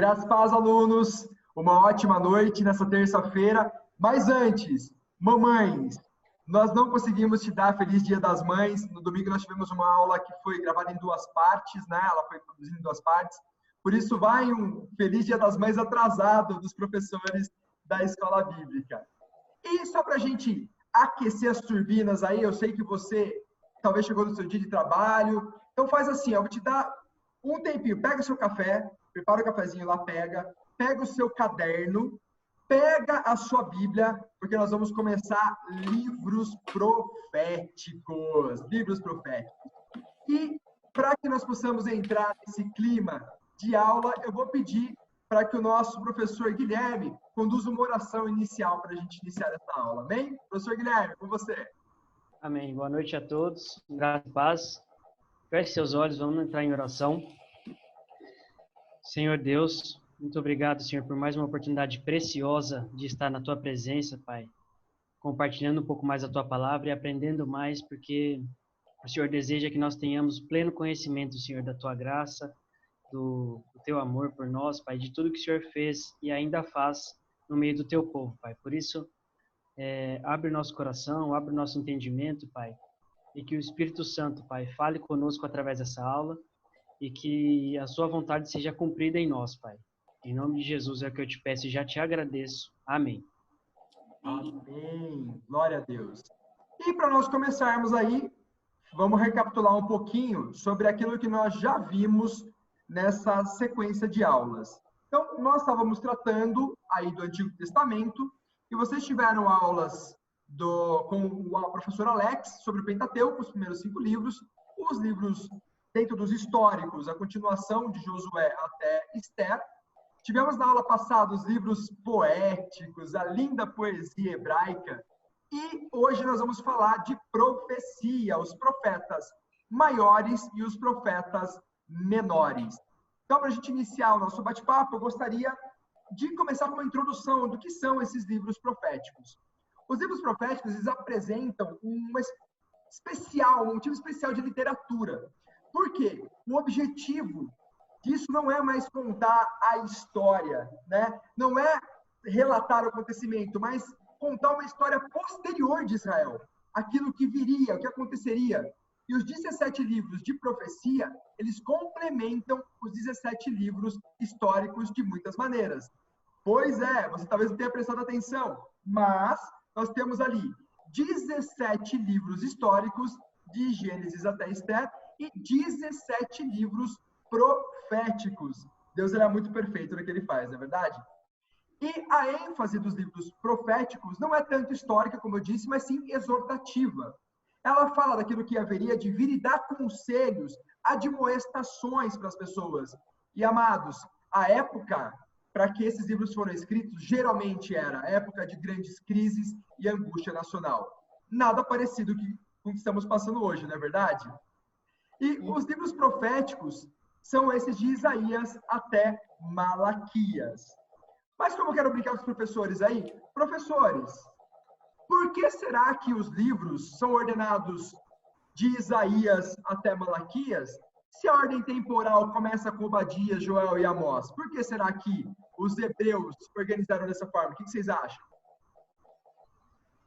Graças a Deus, alunos, uma ótima noite nessa terça-feira. Mas antes, mamães, nós não conseguimos te dar Feliz Dia das Mães. No domingo nós tivemos uma aula que foi gravada em 2 partes, né? Ela foi produzida em 2 partes. Por isso vai um Feliz Dia das Mães atrasado dos professores da Escola Bíblica. E só para a gente aquecer as turbinas aí, eu sei que você talvez chegou no seu dia de trabalho. Então faz assim, eu vou te dar um tempinho. Pega o seu café, prepara o cafezinho lá, pega o seu caderno, pega a sua Bíblia, porque nós vamos começar livros proféticos. Livros proféticos. E para que nós possamos entrar nesse clima de aula, eu vou pedir para que o nosso professor Guilherme conduza uma oração inicial para a gente iniciar essa aula. Amém? Professor Guilherme, com você. Amém. Boa noite a todos. Graça e paz. Feche seus olhos, vamos entrar em oração. Senhor Deus, muito obrigado, Senhor, por mais uma oportunidade preciosa de estar na Tua presença, Pai. Compartilhando um pouco mais a Tua palavra e aprendendo mais, porque o Senhor deseja que nós tenhamos pleno conhecimento, Senhor, da Tua graça, do Teu amor por nós, Pai, de tudo que o Senhor fez e ainda faz no meio do Teu povo, Pai. Por isso, abre o nosso coração, abre o nosso entendimento, Pai, e que o Espírito Santo, Pai, fale conosco através dessa aula e que a sua vontade seja cumprida em nós, Pai. Em nome de Jesus é o que eu te peço e já te agradeço. Amém. Amém. Glória a Deus. E para nós começarmos aí, vamos recapitular um pouquinho sobre aquilo que nós já vimos nessa sequência de aulas. Então, nós estávamos tratando aí do Antigo Testamento e vocês tiveram aulas com o professor Alex sobre o Pentateuco, os primeiros 5 livros, os livros dentro dos históricos, a continuação de Josué até Esther. Tivemos na aula passada os livros poéticos, a linda poesia hebraica. E hoje nós vamos falar de profecia, os profetas maiores e os profetas menores. Então, para a gente iniciar o nosso bate-papo, eu gostaria de começar com uma introdução do que são esses livros proféticos. Os livros proféticos, eles apresentam um tipo especial de literatura. Por quê? O objetivo disso não é mais contar a história, né? Não é relatar o acontecimento, mas contar uma história posterior de Israel, aquilo que viria, o que aconteceria. E os 17 livros de profecia, eles complementam os 17 livros históricos de muitas maneiras. Pois é, você talvez não tenha prestado atenção, mas nós temos ali 17 livros históricos, de Gênesis até Esther, e 17 livros proféticos. Deus é muito perfeito no que ele faz, não é verdade? E a ênfase dos livros proféticos não é tanto histórica, como eu disse, mas sim exortativa. Ela fala daquilo que haveria de vir e dar conselhos, admoestações para as pessoas. E, amados, a época para que esses livros foram escritos geralmente era a época de grandes crises e angústia nacional. Nada parecido com o que estamos passando hoje, não é verdade? E os livros proféticos são esses de Isaías até Malaquias. Mas como eu quero brincar com os professores aí, professores, por que será que os livros são ordenados de Isaías até Malaquias, se a ordem temporal começa com Obadias, Joel e Amós? Por que será que os hebreus organizaram dessa forma? O que vocês acham?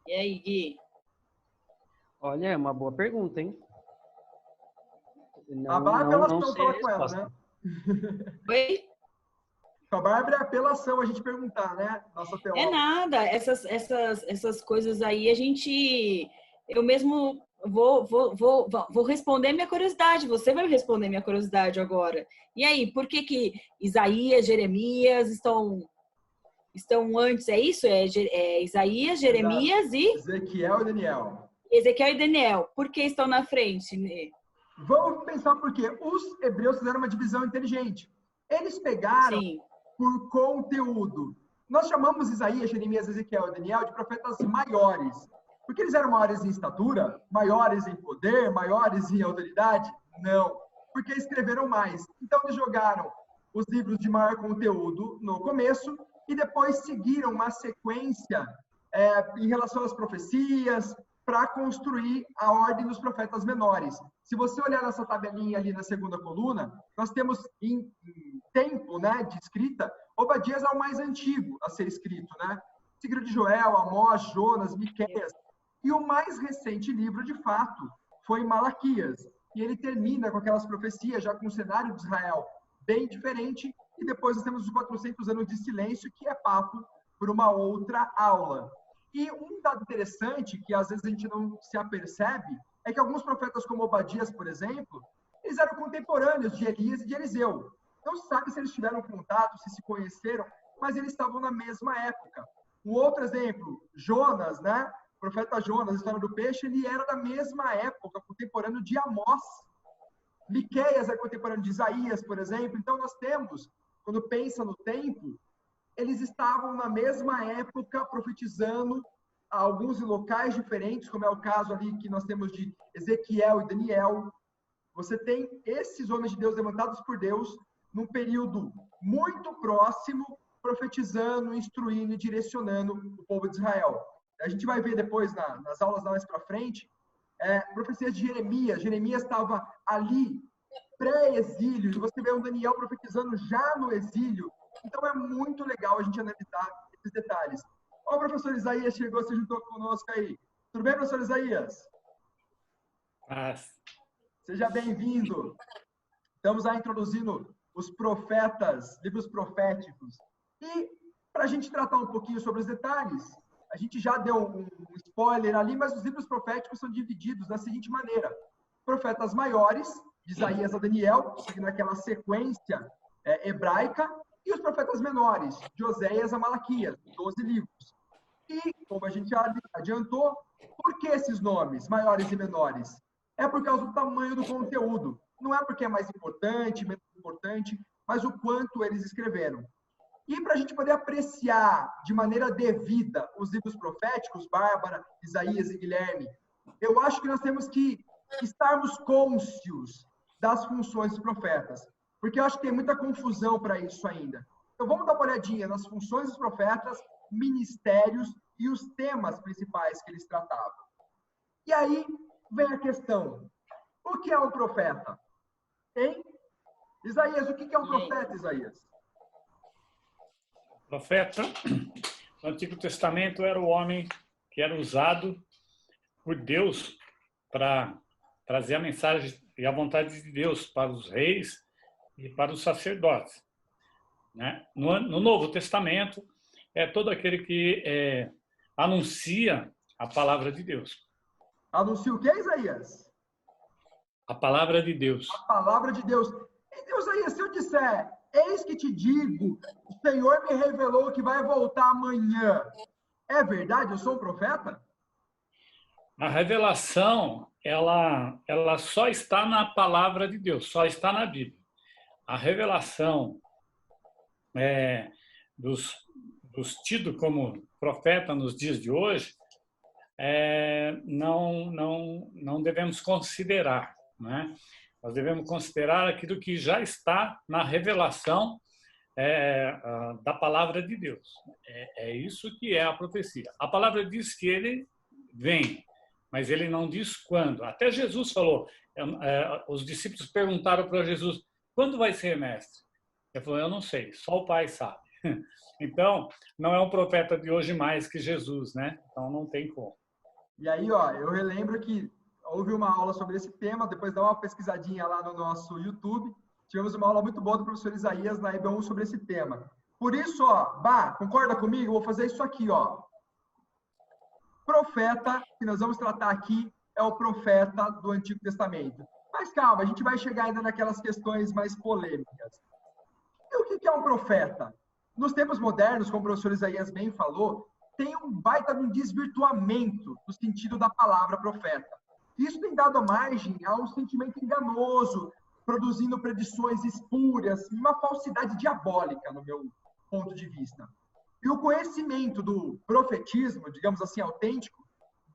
E aí, Gui? Olha, é uma boa pergunta, hein? A Bárbara não apelação sei a falar com ela, resposta. né? Oi? Com a Bárbara é apelação a gente perguntar, né? Nossa teóloga. É nada, essas coisas aí eu mesmo vou responder minha curiosidade, você vai responder minha curiosidade agora. E aí, por que Isaías, Jeremias estão antes? É isso? É Isaías, Jeremias e Ezequiel e Daniel. Ezequiel e Daniel. Por que estão na frente? Vamos pensar por quê. Os hebreus fizeram uma divisão inteligente. Eles pegaram Sim. por conteúdo. Nós chamamos Isaías, Jeremias, Ezequiel e Daniel de profetas maiores. Porque eles eram maiores em estatura, maiores em poder, maiores em autoridade? Não. Porque escreveram mais. Então eles jogaram os livros de maior conteúdo no começo e depois seguiram uma sequência em relação às profecias, para construir a ordem dos profetas menores. Se você olhar nessa tabelinha ali na segunda coluna, nós temos em tempo, né, de escrita, Obadias é o mais antigo a ser escrito, né? Seguido de Joel, Amós, Jonas, Miqueias. E o mais recente livro, de fato, foi Malaquias. E ele termina com aquelas profecias, já com o cenário de Israel bem diferente. E depois nós temos os 400 anos de silêncio, que é papo por uma outra aula. E um dado interessante, que às vezes a gente não se apercebe, é que alguns profetas como Obadias, por exemplo, eles eram contemporâneos de Elias e de Eliseu. Não se sabe se eles tiveram contato, se conheceram, mas eles estavam na mesma época. Um outro exemplo, Jonas, né? O profeta Jonas, a história do peixe, ele era da mesma época, contemporâneo de Amós. Miqueias é contemporâneo de Isaías, por exemplo. Então nós temos, quando pensa no tempo, eles estavam na mesma época profetizando a alguns locais diferentes, como é o caso ali que nós temos de Ezequiel e Daniel. Você tem esses homens de Deus levantados por Deus num período muito próximo, profetizando, instruindo e direcionando o povo de Israel. A gente vai ver depois, nas aulas mais para frente, profecias de Jeremias. Jeremias estava ali, pré-exílio, e você vê o Daniel profetizando já no exílio. Então é muito legal a gente analisar esses detalhes. Ó, o professor Isaías chegou, se juntou conosco aí. Tudo bem, professor Isaías? Seja bem-vindo. Estamos aí introduzindo os profetas, livros proféticos. E para a gente tratar um pouquinho sobre os detalhes, a gente já deu um spoiler ali, mas os livros proféticos são divididos da seguinte maneira. Profetas maiores, de Isaías a Daniel, seguindo aquela sequência hebraica, e os profetas menores, de Oséias a Malaquias, 12 livros. E, como a gente já adiantou, por que esses nomes, maiores e menores? É por causa do tamanho do conteúdo. Não é porque é mais importante, menos importante, mas o quanto eles escreveram. E para a gente poder apreciar de maneira devida os livros proféticos, Bárbara, Isaías e Guilherme, eu acho que nós temos que estarmos cônscios das funções dos profetas, porque eu acho que tem muita confusão para isso ainda. Então vamos dar uma olhadinha nas funções dos profetas, ministérios e os temas principais que eles tratavam. E aí vem a questão, o que é um profeta? Hein? Isaías, o que é um profeta, Isaías? O profeta, no Antigo Testamento, era o homem que era usado por Deus para trazer a mensagem e a vontade de Deus para os reis e para os sacerdotes. Né? No Novo Testamento, é todo aquele que anuncia a palavra de Deus. Anuncia o que, Isaías? A palavra de Deus. A palavra de Deus. Então, Isaías, se eu disser, eis que te digo, o Senhor me revelou que vai voltar amanhã. É verdade? Eu sou um profeta? A revelação, ela só está na palavra de Deus, só está na Bíblia. A revelação dos tidos como profeta nos dias de hoje, não devemos considerar, né? Nós devemos considerar aquilo que já está na revelação da palavra de Deus. É isso que é a profecia. A palavra diz que ele vem, mas ele não diz quando. Até Jesus falou, os discípulos perguntaram para Jesus, quando vai ser, mestre? Ele falou, eu não sei, só o Pai sabe. Então, não é um profeta de hoje mais que Jesus, né? Então, não tem como. E aí, ó, eu relembro que houve uma aula sobre esse tema, depois dá uma pesquisadinha lá no nosso YouTube. Tivemos uma aula muito boa do professor Isaías na EB1 sobre esse tema. Por isso, ó, concorda comigo? Eu vou fazer isso aqui, ó. Profeta, que nós vamos tratar aqui, é o profeta do Antigo Testamento. Mas calma, a gente vai chegar ainda naquelas questões mais polêmicas. E o que é um profeta? Nos tempos modernos, como o professor Isaías bem falou, tem um baita de um desvirtuamento do sentido da palavra profeta. Isso tem dado margem a um sentimento enganoso, produzindo predições espúrias, uma falsidade diabólica, no meu ponto de vista. E o conhecimento do profetismo, digamos assim, autêntico,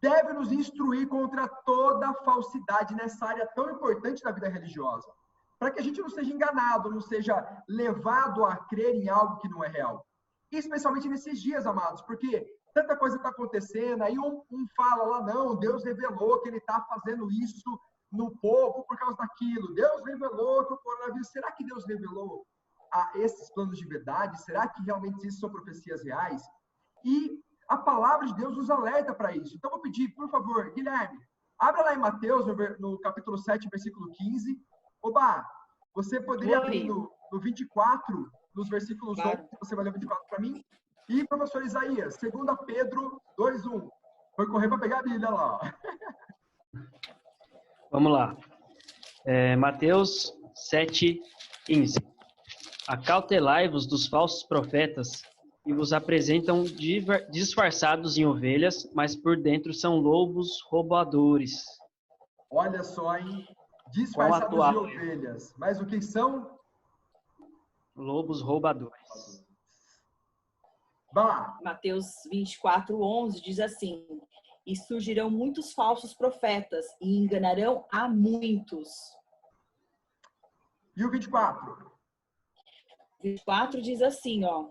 deve nos instruir contra toda a falsidade nessa área tão importante da vida religiosa, para que a gente não seja enganado, não seja levado a crer em algo que não é real. Especialmente nesses dias, amados, porque tanta coisa está acontecendo, aí um fala lá, não, Deus revelou que ele está fazendo isso no povo por causa daquilo. Deus revelou que o coronavírus... Será que Deus revelou a esses planos de verdade? Será que realmente isso são profecias reais? E a palavra de Deus nos alerta para isso. Então, vou pedir, por favor, Guilherme, abra lá em Mateus, no capítulo 7, versículo 15. Oba, você poderia abrir no 24, nos versículos 11, você vai ler o 24 para mim. E, professor Isaías, 2 Pedro 2:1. Foi correr para pegar a Bíblia lá. Vamos lá. Mateus 7:15. Acautelai-vos dos falsos profetas, que vos apresentam disfarçados em ovelhas, mas por dentro são lobos roubadores. Olha só, hein? Disfarçados de ovelhas. Mas o que são? Lobos roubadores. Bah. Mateus 24:11 diz assim: e surgirão muitos falsos profetas e enganarão a muitos. E o 24? 24 diz assim, ó: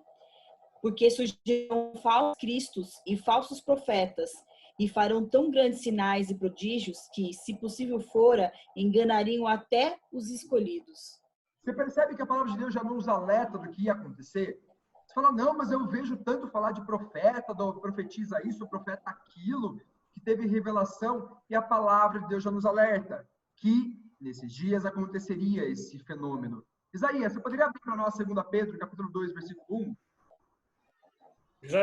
porque surgirão falsos cristos e falsos profetas e farão tão grandes sinais e prodígios que, se possível fora, enganariam até os escolhidos. Você percebe que a palavra de Deus já nos alerta do que ia acontecer? Você fala, não, mas eu vejo tanto falar de profeta, profetiza isso, profeta aquilo, que teve revelação, e a palavra de Deus já nos alerta que nesses dias aconteceria esse fenômeno. Isaías, você poderia abrir para nós 2 Pedro, capítulo 2, versículo 1? Diz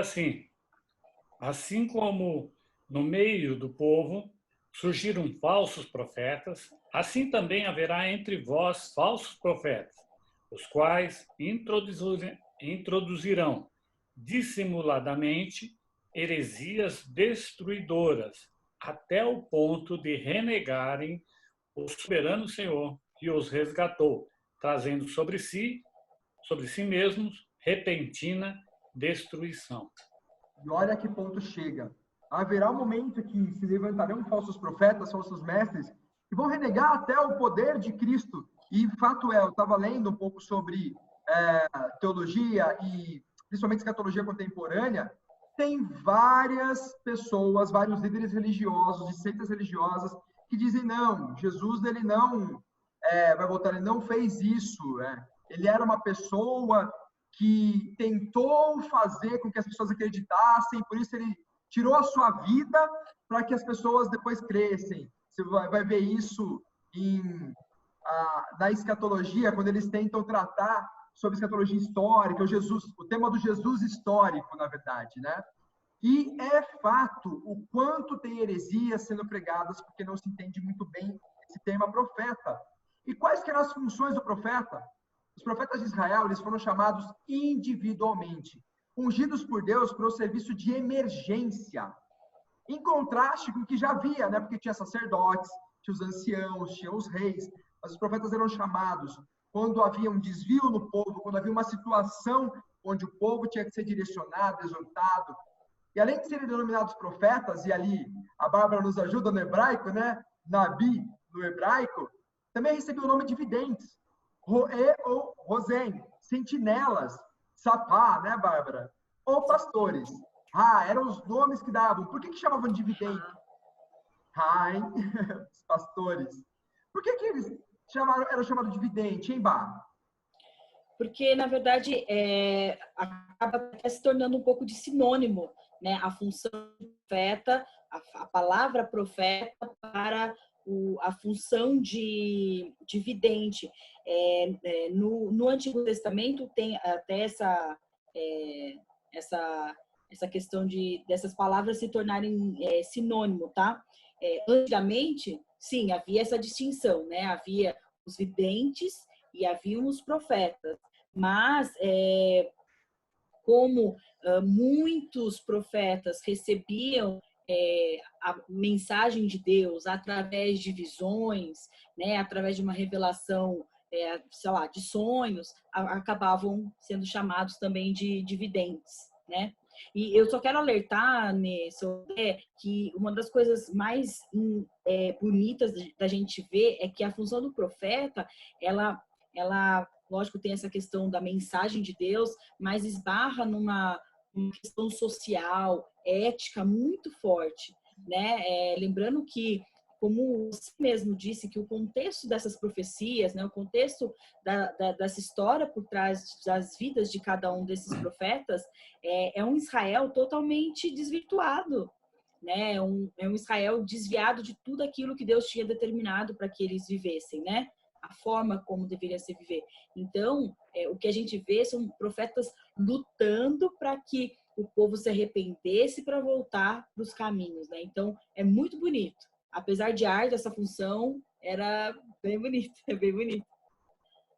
assim como no meio do povo surgiram falsos profetas, assim também haverá entre vós falsos profetas, os quais introduzirão dissimuladamente heresias destruidoras, até o ponto de renegarem o soberano Senhor que os resgatou, trazendo sobre si mesmos repentina destruição. E olha que ponto chega. Haverá um momento que se levantarão falsos profetas, falsos mestres, que vão renegar até o poder de Cristo. E fato é, eu estava lendo um pouco sobre teologia e principalmente escatologia contemporânea, tem várias pessoas, vários líderes religiosos e seitas religiosas que dizem, não, Jesus ele não vai voltar, ele não fez isso. Ele era uma pessoa que tentou fazer com que as pessoas acreditassem, por isso ele tirou a sua vida para que as pessoas depois crescem. Você vai ver isso na escatologia, quando eles tentam tratar sobre escatologia histórica, o tema do Jesus histórico, na verdade, né? E é fato o quanto tem heresias sendo pregadas, porque não se entende muito bem esse tema profeta. E quais que eram as funções do profeta? Os profetas de Israel, eles foram chamados individualmente, ungidos por Deus para o serviço de emergência, em contraste com o que já havia, né? Porque tinha sacerdotes, tinha os anciãos, tinha os reis, mas os profetas eram chamados quando havia um desvio no povo, quando havia uma situação onde o povo tinha que ser direcionado, exortado. E além de serem denominados profetas, e ali a Bárbara nos ajuda no hebraico, né? Nabi, no hebraico, também recebeu o nome de videntes. Roé ou Rosém, sentinelas, sapá, né, Bárbara? Ou pastores. Eram os nomes que davam. Por que chamavam de vidente? Os pastores. Por que eles eram chamados de vidente, hein, Bá? Porque, na verdade, acaba se tornando um pouco de sinônimo, né? A função profeta, a palavra profeta para a função de vidente. No Antigo Testamento tem até essa questão dessas palavras se tornarem sinônimo, tá? Antigamente, sim, havia essa distinção, né? Havia os videntes e haviam os profetas. Mas, como muitos profetas recebiam a mensagem de Deus através de visões, né, através de uma revelação, sei lá, de sonhos, acabavam sendo chamados também de videntes, né? E eu só quero alertar, que uma das coisas mais bonitas da gente ver é que a função do profeta, ela lógico, tem essa questão da mensagem de Deus, mas esbarra numa questão social, ética muito forte, né? Lembrando que como você mesmo disse, que o contexto dessas profecias, né, o contexto dessa história por trás das vidas de cada um desses profetas, é um Israel totalmente desvirtuado, né? É um Israel desviado de tudo aquilo que Deus tinha determinado para que eles vivessem, né? A forma como deveria se viver. Então, o que a gente vê são profetas lutando para que o povo se arrependesse para voltar para os caminhos, né? Então, é muito bonito. Apesar de árdua, essa função era bem bonita, é bem bonito.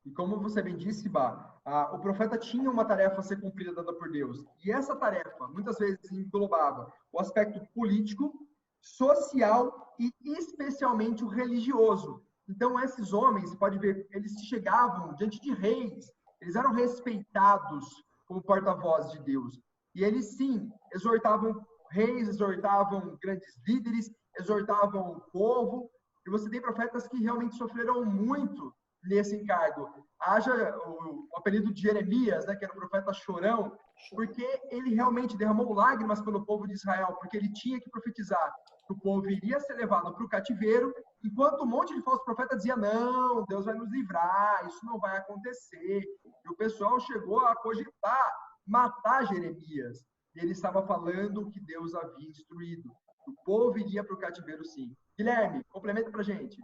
E como você bem disse, Bá, o profeta tinha uma tarefa a ser cumprida dada por Deus. E essa tarefa, muitas vezes, englobava o aspecto político, social e especialmente o religioso. Então, esses homens, você pode ver, eles chegavam diante de reis, eles eram respeitados como porta-vozes de Deus. E eles, sim, exortavam reis, exortavam grandes líderes, exortavam o povo. E você tem profetas que realmente sofreram muito nesse encargo. Haja o apelido de Jeremias, né, que era o profeta chorão, porque ele realmente derramou lágrimas pelo povo de Israel, porque ele tinha que profetizar que o povo iria ser levado para o cativeiro, enquanto um monte de falsos profetas dizia: não, Deus vai nos livrar, isso não vai acontecer. E o pessoal chegou a cogitar matar Jeremias. E ele estava falando que Deus havia instruído. O povo iria para o cativeiro, sim. Guilherme, complementa para a gente.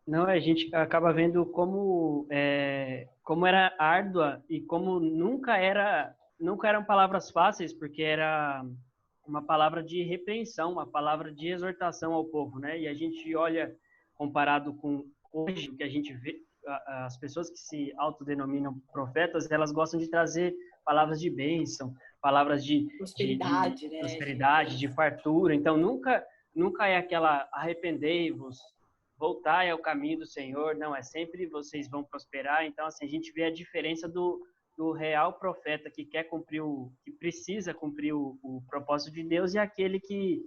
Não, a gente acaba vendo como era árdua e como nunca eram palavras fáceis, porque era uma palavra de repreensão, uma palavra de exortação ao povo, né? E a gente olha, comparado com hoje, o que a gente vê, as pessoas que se autodenominam profetas, elas gostam de trazer palavras de bênção, palavras de prosperidade, né? Prosperidade, de fartura. Então, nunca é aquela arrependei-vos, voltai ao caminho do Senhor. Não, é sempre vocês vão prosperar. Então, assim, a gente vê a diferença do real profeta que quer cumprir que precisa cumprir o propósito de Deus e aquele que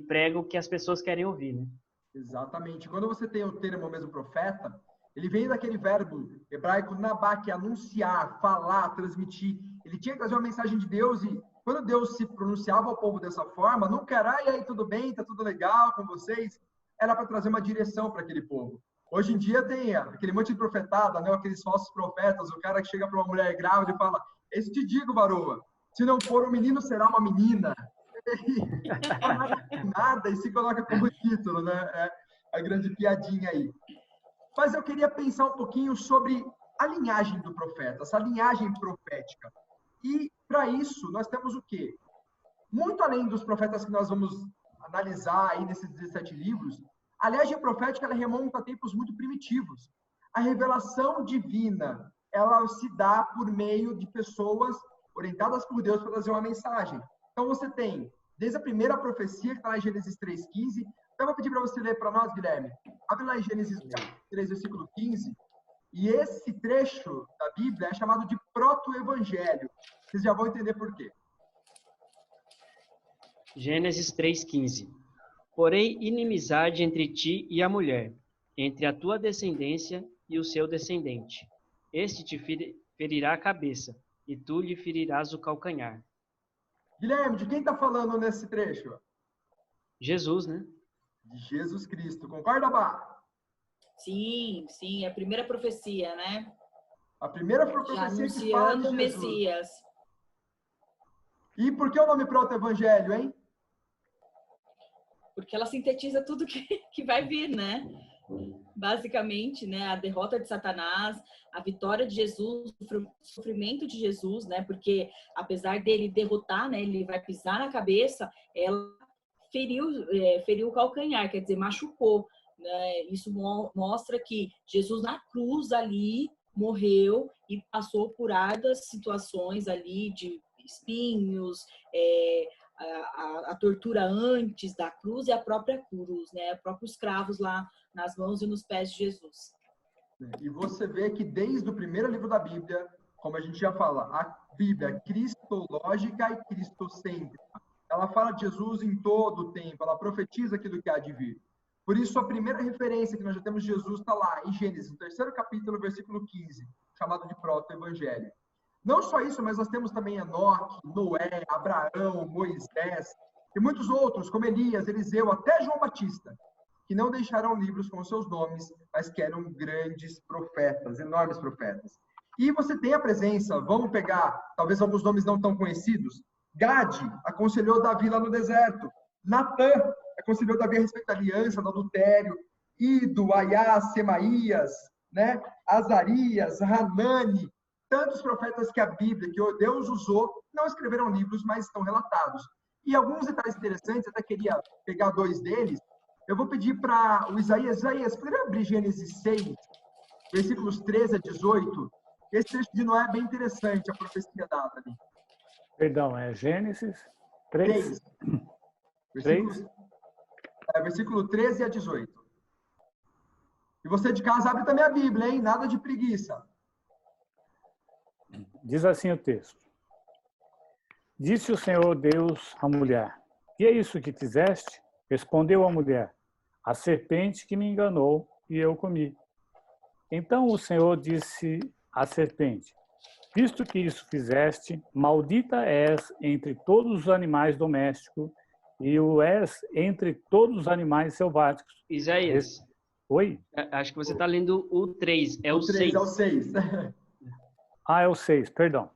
prega o que as pessoas querem ouvir, né? Exatamente. Quando você tem o termo mesmo profeta, ele vem daquele verbo hebraico nabá, que é anunciar, falar, transmitir. Ele tinha que trazer uma mensagem de Deus e quando Deus se pronunciava ao povo dessa forma, nunca era: e aí, tudo bem, tá tudo legal com vocês? Era para trazer uma direção para aquele povo. Hoje em dia tem aquele monte de profetada, né? Aqueles falsos profetas, o cara que chega para uma mulher grávida e fala: "Eu te digo, varoa, se não for um menino, será uma menina." Nada, e se coloca como título, né? É a grande piadinha aí. Mas eu queria pensar um pouquinho sobre a linhagem do profeta, essa linhagem profética. E, para isso, nós temos o quê? Muito além dos profetas que nós vamos analisar aí nesses 17 livros, a linhagem profética ela remonta a tempos muito primitivos. A revelação divina, ela se dá por meio de pessoas orientadas por Deus para trazer uma mensagem. Então, você tem, desde a primeira profecia, que está lá em Gênesis 3,15, eu vou pedir para você ler para nós, Guilherme. Abre lá em Gênesis 3, versículo 15. E esse trecho da Bíblia é chamado de proto-evangelho. Vocês já vão entender por quê. Gênesis 3,15. Porém, inimizade entre ti e a mulher, entre a tua descendência e o seu descendente. Este te ferirá a cabeça, e tu lhe ferirás o calcanhar. Guilherme, de quem está falando nesse trecho? Jesus, né? De Jesus Cristo. Concorda, Bá? Sim, é a primeira profecia, né? A primeira profecia que fala de Jesus. O Messias. E por que o nome proto-evangelho, hein? Porque ela sintetiza tudo que vai vir, né? Basicamente, né? A derrota de Satanás, a vitória de Jesus, o sofrimento de Jesus, né? Porque apesar dele derrotar, né? Ele vai pisar na cabeça, ela feriu o calcanhar, quer dizer, machucou. Né? Isso mostra que Jesus na cruz ali morreu e passou por árduas situações ali de espinhos, a tortura antes da cruz e a própria cruz, né? Os próprios cravos lá nas mãos e nos pés de Jesus. E você vê que desde o primeiro livro da Bíblia, como a gente já fala, a Bíblia é cristológica e cristocêntrica. Ela fala de Jesus em todo o tempo, ela profetiza aquilo que há de vir. Por isso, a primeira referência que nós já temos de Jesus está lá, em Gênesis, no 3º capítulo, versículo 15, chamado de proto-evangelho. Não só isso, mas nós temos também Enoque, Noé, Abraão, Moisés, e muitos outros, como Elias, Eliseu, até João Batista. que não deixaram livros com seus nomes, mas que eram grandes profetas, enormes profetas. E você tem a presença, vamos pegar, talvez alguns nomes não tão conhecidos. Gade aconselhou Davi lá no deserto. Natã aconselhou Davi a respeito da aliança, do adultério. Ido, Aiás, Semaías, né? Azarias, Hanani, tantos profetas que a Bíblia, que Deus usou, não escreveram livros, mas estão relatados. E alguns detalhes interessantes, até queria pegar dois deles. Eu vou pedir para o Isaías, poderia abrir Gênesis 6, versículos 13 a 18? Esse texto de Noé é bem interessante, a profecia dada ali. Perdão, é Gênesis 3? 3. Versículo 13 a 18. E você de casa abre também a Bíblia, hein? Nada de preguiça. Diz assim o texto. Disse o Senhor Deus à mulher, que é isso que fizeste? Respondeu a mulher, a serpente que me enganou e eu comi. Então o Senhor disse à serpente, visto que isso fizeste, maldita és entre todos os animais domésticos e o és entre todos os animais selváticos. Isaías. Oi? Acho que você está lendo o 3, é o 6. É o 6. É o 6, perdão.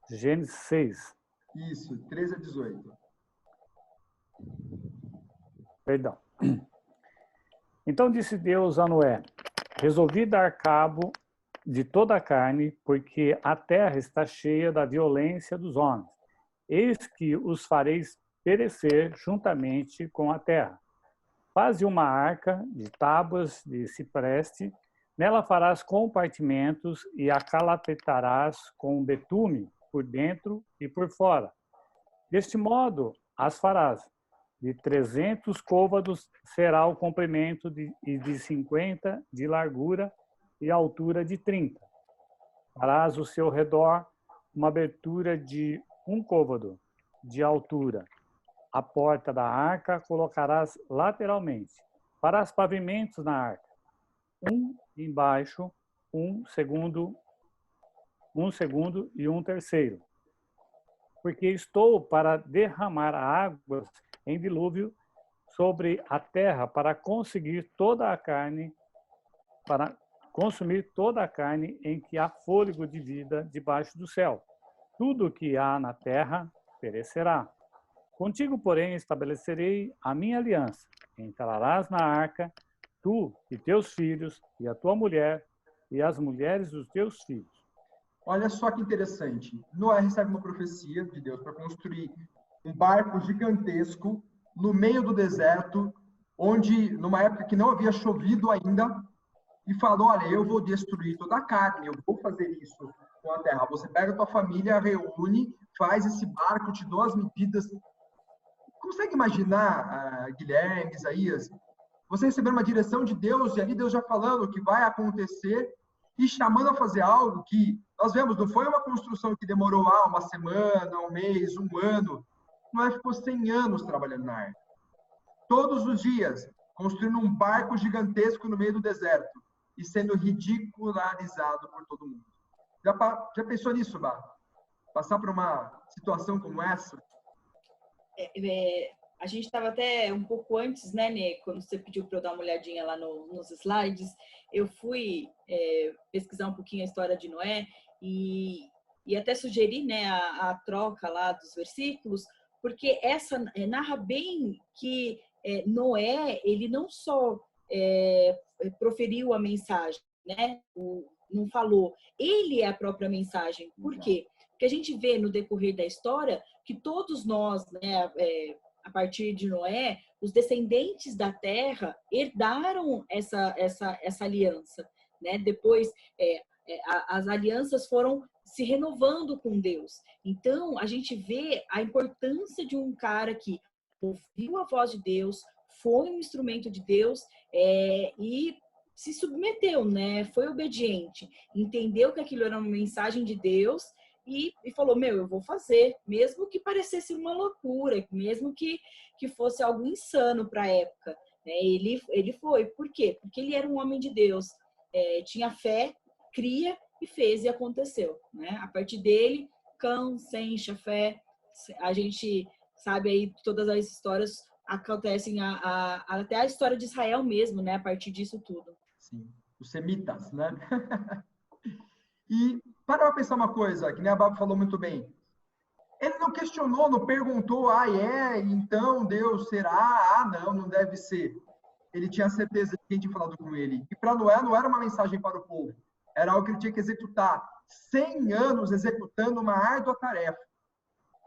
Gênesis 6. Isso, 13 a 18. Perdão. Então disse Deus a Noé, resolvi dar cabo de toda a carne, porque a terra está cheia da violência dos homens. Eis que os fareis perecer juntamente com a terra. Faze uma arca de tábuas de cipreste, nela farás compartimentos e a calapetarás com betume por dentro e por fora. Deste modo as farás. De 300 côvados será o comprimento e de 50 de largura e altura de 30. Farás ao seu redor uma abertura de 1 côvado de altura. A porta da arca colocarás lateralmente. Farás pavimentos na arca, um embaixo, um segundo e um terceiro. Porque estou para derramar águas em dilúvio sobre a terra para consumir toda a carne em que há fôlego de vida debaixo do céu. Tudo o que há na terra perecerá. Contigo, porém, estabelecerei a minha aliança. Entrarás na arca, tu e teus filhos, e a tua mulher, e as mulheres dos teus filhos. Olha só que interessante. Noé recebe uma profecia de Deus para construir um barco gigantesco no meio do deserto, onde, numa época que não havia chovido ainda, e falou, olha, eu vou destruir toda a carne, eu vou fazer isso com a terra. Você pega a tua família, reúne, faz esse barco, te dou as medidas. Consegue imaginar, Guilherme, Isaías, você recebendo uma direção de Deus, e ali Deus já falando o que vai acontecer, e chamando a fazer algo que, nós vemos, não foi uma construção que demorou uma semana, um mês, um ano. Noé ficou 100 anos trabalhando na arca. Todos os dias, construindo um barco gigantesco no meio do deserto e sendo ridicularizado por todo mundo. Já pensou nisso, Bá? Passar por uma situação como essa? A gente estava até um pouco antes, né, Nê, quando você pediu para eu dar uma olhadinha lá nos slides, eu fui pesquisar um pouquinho a história de Noé e até sugeri, né, a troca lá dos versículos, porque essa narra bem que Noé, ele não só proferiu a mensagem, né, não falou, ele é a própria mensagem. Por quê? Porque a gente vê no decorrer da história que todos nós, né, a partir de Noé, os descendentes da terra herdaram essa aliança, né? Depois, as alianças foram se renovando com Deus. Então, a gente vê a importância de um cara que ouviu a voz de Deus, foi um instrumento de Deus e se submeteu, né? Foi obediente, entendeu que aquilo era uma mensagem de Deus e falou, eu vou fazer, mesmo que parecesse uma loucura, mesmo que fosse algo insano para a época. Né? Ele foi. Por quê? Porque ele era um homem de Deus, tinha fé, cria e fez e aconteceu. Né? A partir dele, Cã, Sem, Chafé, a gente sabe aí todas as histórias acontecem até a história de Israel mesmo, né? A partir disso tudo. Sim, os semitas, né? E para pensar uma coisa, que nem a Bárbara falou muito bem. Ele não questionou, não perguntou, então Deus será? Não, não deve ser. Ele tinha certeza de quem tinha falado com ele. E para Noé não era uma mensagem para o povo, era algo que ele tinha que executar. 100 anos executando uma árdua tarefa,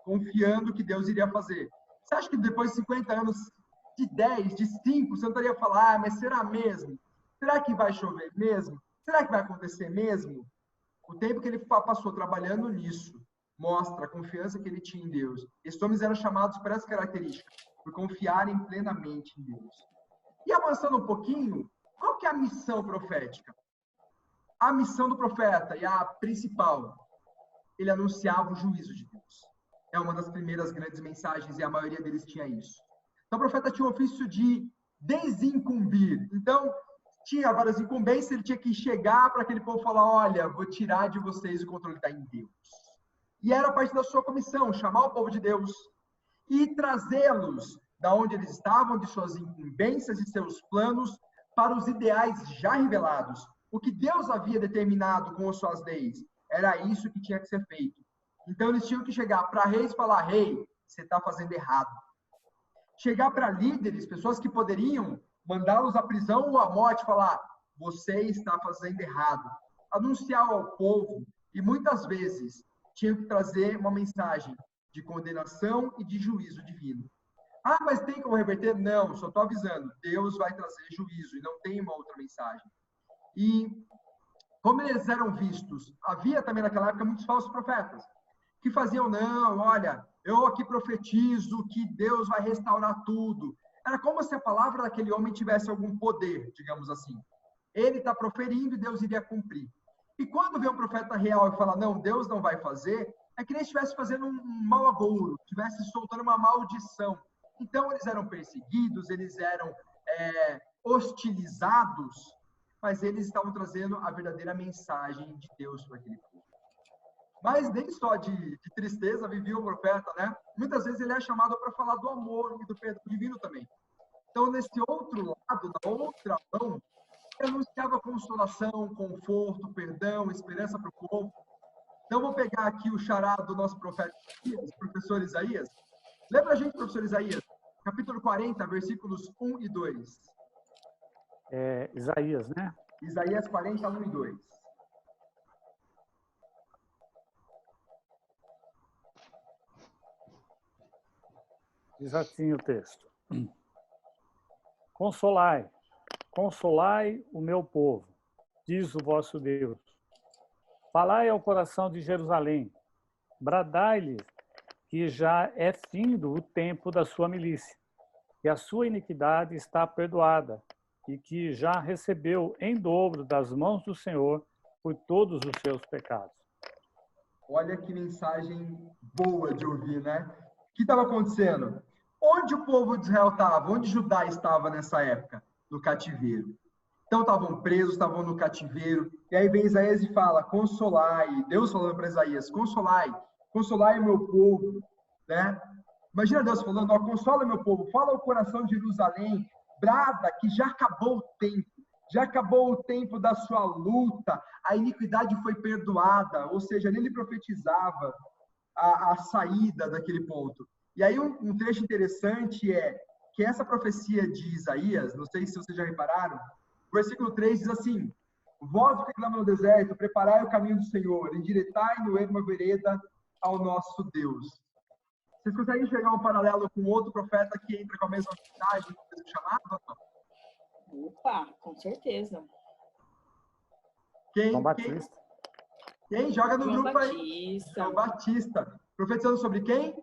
confiando que Deus iria fazer. Você acha que depois de 50 anos, de 10, de 5, você não estaria falar, mas será mesmo? Será que vai chover mesmo? Será que vai acontecer mesmo? O tempo que ele passou trabalhando nisso mostra a confiança que ele tinha em Deus. Esses homens eram chamados por essa característica, por confiarem plenamente em Deus. E avançando um pouquinho, qual que é a missão profética? A missão do profeta, e a principal, ele anunciava o juízo de Deus. É uma das primeiras grandes mensagens, e a maioria deles tinha isso. Então, o profeta tinha o ofício de desincumbir. Então, tinha várias incumbências, ele tinha que chegar para aquele povo e falar, olha, vou tirar de vocês o controle está em Deus. E era parte da sua comissão, chamar o povo de Deus e trazê-los da onde eles estavam, de suas incumbências e seus planos, para os ideais já revelados. O que Deus havia determinado com as suas leis, era isso que tinha que ser feito. Então, eles tinham que chegar para reis e falar, rei, você está fazendo errado. Chegar para líderes, pessoas que poderiam mandá-los à prisão ou à morte, falar, você está fazendo errado. Anunciar ao povo, e muitas vezes tinha que trazer uma mensagem de condenação e de juízo divino. Mas tem como reverter? Não, só estou avisando. Deus vai trazer juízo e não tem uma outra mensagem. E como eles eram vistos, havia também naquela época muitos falsos profetas que faziam, não, olha, eu aqui profetizo que Deus vai restaurar tudo. Era como se a palavra daquele homem tivesse algum poder, digamos assim. Ele está proferindo e Deus iria cumprir. E quando vem um profeta real e fala, não, Deus não vai fazer, é que nem estivesse fazendo um mau agouro, estivesse soltando uma maldição. Então, eles eram perseguidos, eles eram hostilizados, mas eles estavam trazendo a verdadeira mensagem de Deus para aquele povo. Mas nem só de tristeza vivia o profeta, né? Muitas vezes ele é chamado para falar do amor e do perdão divino também. Então, nesse outro lado, na outra mão, ele anunciava consolação, conforto, perdão, esperança para o povo. Então, vou pegar aqui o xará do nosso profeta Isaías, professor Isaías. Lembra a gente, professor Isaías? Capítulo 40, versículos 1 e 2. Isaías, né? Isaías 40, 1 e 2. Diz assim o texto. Consolai, consolai o meu povo, diz o vosso Deus. Falai ao coração de Jerusalém, bradai-lhes que já é findo o tempo da sua milícia, que a sua iniquidade está perdoada, e que já recebeu em dobro das mãos do Senhor por todos os seus pecados. Olha que mensagem boa de ouvir, né? O que estava acontecendo? Onde o povo de Israel estava? Onde Judá estava nessa época? No cativeiro. Então estavam presos, estavam no cativeiro. E aí vem Isaías e fala, consolai. Deus falando para Isaías, consolai o meu povo. Né? Imagina Deus falando, consola meu povo, fala ao coração de Jerusalém, brada que já acabou o tempo. Já acabou o tempo da sua luta, a iniquidade foi perdoada. Ou seja, ele profetizava a saída daquele ponto. E aí um trecho interessante é que essa profecia de Isaías, não sei se vocês já repararam, o versículo 3 diz assim, vós que clamam no deserto, preparai o caminho do Senhor, endireitai no ermo a vereda ao nosso Deus. Vocês conseguem enxergar um paralelo com outro profeta que entra com a mesma mensagem, com o mesmo chamado? Opa, com certeza. João Batista. Quem joga no João grupo Batista. aí? João Batista. Profetizando sobre quem?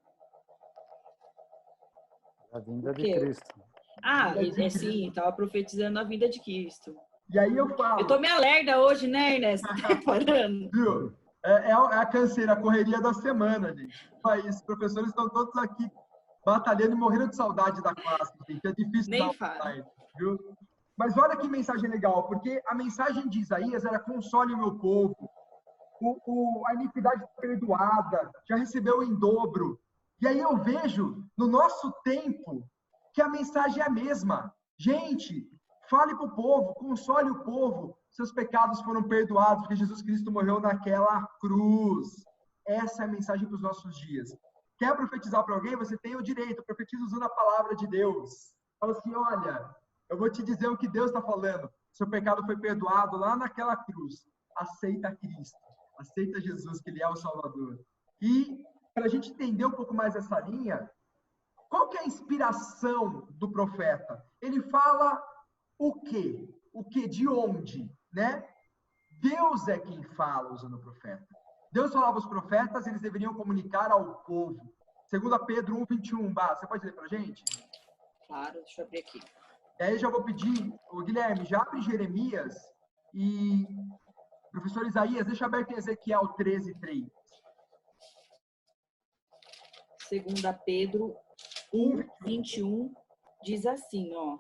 A vinda de Cristo. Sim, estava profetizando a vinda de Cristo. E aí eu falo... Eu tô me alerta hoje, né, Ernesto? Parando. Viu? É a canseira, a correria da semana, gente. Os professores estão todos aqui batalhando e morrendo de saudade da classe, gente. É difícil Nem dar fala. viu? Mas olha que mensagem legal, porque a mensagem de Isaías era console o meu povo, a iniquidade perdoada, já recebeu em dobro. E aí eu vejo, no nosso tempo, que a mensagem é a mesma. Gente, fale para o povo, console o povo, seus pecados foram perdoados, porque Jesus Cristo morreu naquela cruz. Essa é a mensagem para os nossos dias. Quer profetizar para alguém? Você tem o direito, profetiza usando a palavra de Deus. Fala assim, olha, eu vou te dizer o que Deus está falando. Seu pecado foi perdoado lá naquela cruz. Aceita Cristo, aceita Jesus, que Ele é o Salvador. E, para a gente entender um pouco mais essa linha, qual que é a inspiração do profeta? Ele fala o quê? O quê? De onde? Né? Deus é quem fala usando o profeta. Deus falava aos profetas, eles deveriam comunicar ao povo. 2 Pedro 1:21. Você pode ler para a gente? Claro, deixa eu abrir aqui. E aí já vou pedir, o Guilherme, já abre Jeremias e professor Isaías, deixa aberto em Ezequiel 13:3. 2 Pedro 1:21 diz assim, ó.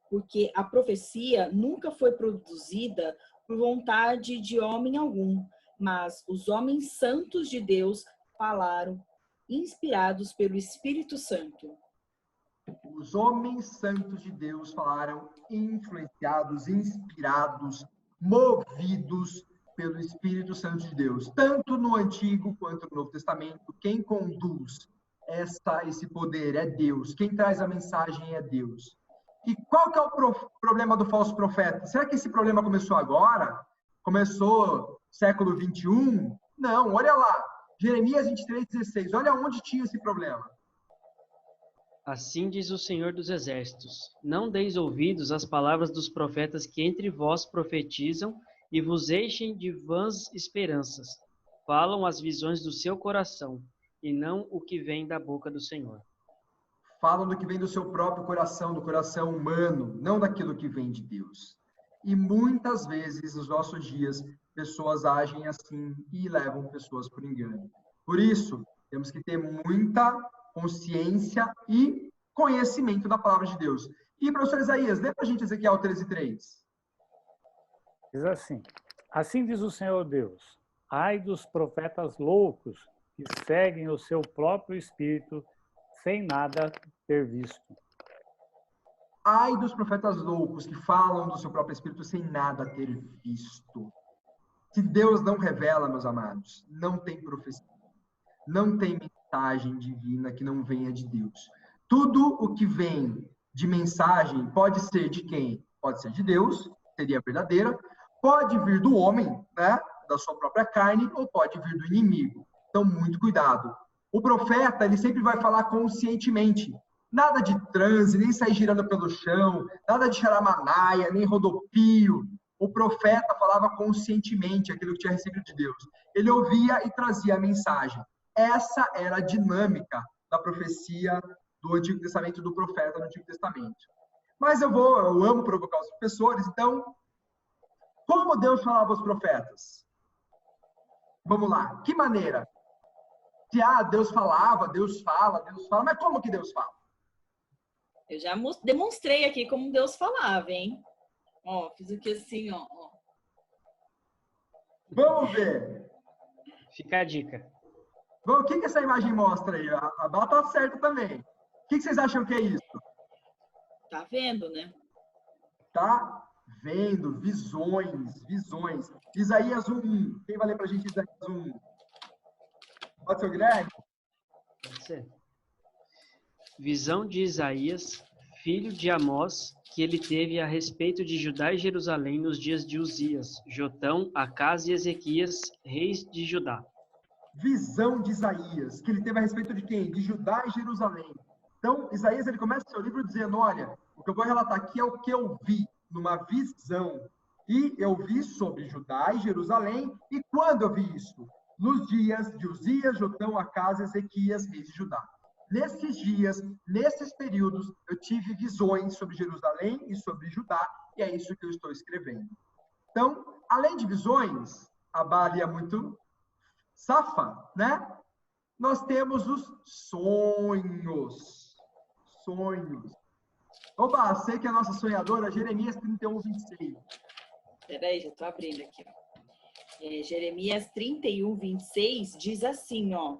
Porque a profecia nunca foi produzida por vontade de homem algum, mas os homens santos de Deus falaram, inspirados pelo Espírito Santo. Os homens santos de Deus falaram, influenciados, inspirados, movidos pelo Espírito Santo de Deus. Tanto no Antigo quanto no Novo Testamento, quem conduz esse poder é Deus. Quem traz a mensagem é Deus. E qual que é o problema do falso profeta? Será que esse problema começou agora? Começou século 21? Não, olha lá. Jeremias 23:16. Olha onde tinha esse problema. Assim diz o Senhor dos Exércitos: não deis ouvidos às palavras dos profetas que entre vós profetizam e vos enchem de vãs esperanças. Falam as visões do seu coração, e não o que vem da boca do Senhor. Falam do que vem do seu próprio coração, do coração humano, não daquilo que vem de Deus. E muitas vezes, nos nossos dias, pessoas agem assim e levam pessoas por engano. Por isso, temos que ter muita consciência e conhecimento da palavra de Deus. E, professor Isaías, lê para a gente Ezequiel 13:3. Diz assim: assim diz o Senhor Deus, ai dos profetas loucos que seguem o seu próprio espírito sem nada ter visto. Ai dos profetas loucos que falam do seu próprio espírito sem nada ter visto. Se Deus não revela, meus amados, não tem profecia. Não tem mensagem divina que não venha de Deus. Tudo o que vem de mensagem pode ser de quem? Pode ser de Deus, seria verdadeira. Pode vir do homem, né? Da sua própria carne, ou pode vir do inimigo. Então, muito cuidado. O profeta, ele sempre vai falar conscientemente. Nada de transe, nem sair girando pelo chão, nada de charamanaia, nem rodopio. O profeta falava conscientemente aquilo que tinha recebido de Deus. Ele ouvia e trazia a mensagem. Essa era a dinâmica da profecia do Antigo Testamento, do profeta do Antigo Testamento. Mas eu amo provocar os professores, então, como Deus falava aos profetas? Vamos lá, que maneira? Se Deus falava, Deus fala, mas como que Deus fala? Eu já demonstrei aqui como Deus falava, hein? Ó, fiz aqui assim, ó. Vamos ver. Fica a dica. Bom, o que essa imagem mostra aí? A Bá tá certa também. O que vocês acham que é isso? Tá vendo, né? Tá vendo. Visões. Isaías 1:1. Quem vai ler pra gente Isaías 1:1? Pode ser o Guilherme? Pode ser. Visão de Isaías, filho de Amós, que ele teve a respeito de Judá e Jerusalém nos dias de Uzias, Jotão, Acás e Ezequias, reis de Judá. Visão de Isaías, que ele teve a respeito de quem? De Judá e Jerusalém. Então, Isaías, ele começa o seu livro dizendo, olha, o que eu vou relatar aqui é o que eu vi, numa visão. E eu vi sobre Judá e Jerusalém, e quando eu vi isso? Nos dias de Uzias, Jotão, Acás e Ezequias, reis de Judá. Nesses dias, nesses períodos, eu tive visões sobre Jerusalém e sobre Judá, e é isso que eu estou escrevendo. Então, além de visões, a Bália é muito safa, né? Nós temos os sonhos. Opa, sei que a nossa sonhadora, Jeremias 31:26. Peraí, já tô abrindo aqui. Jeremias 31:26 diz assim, ó.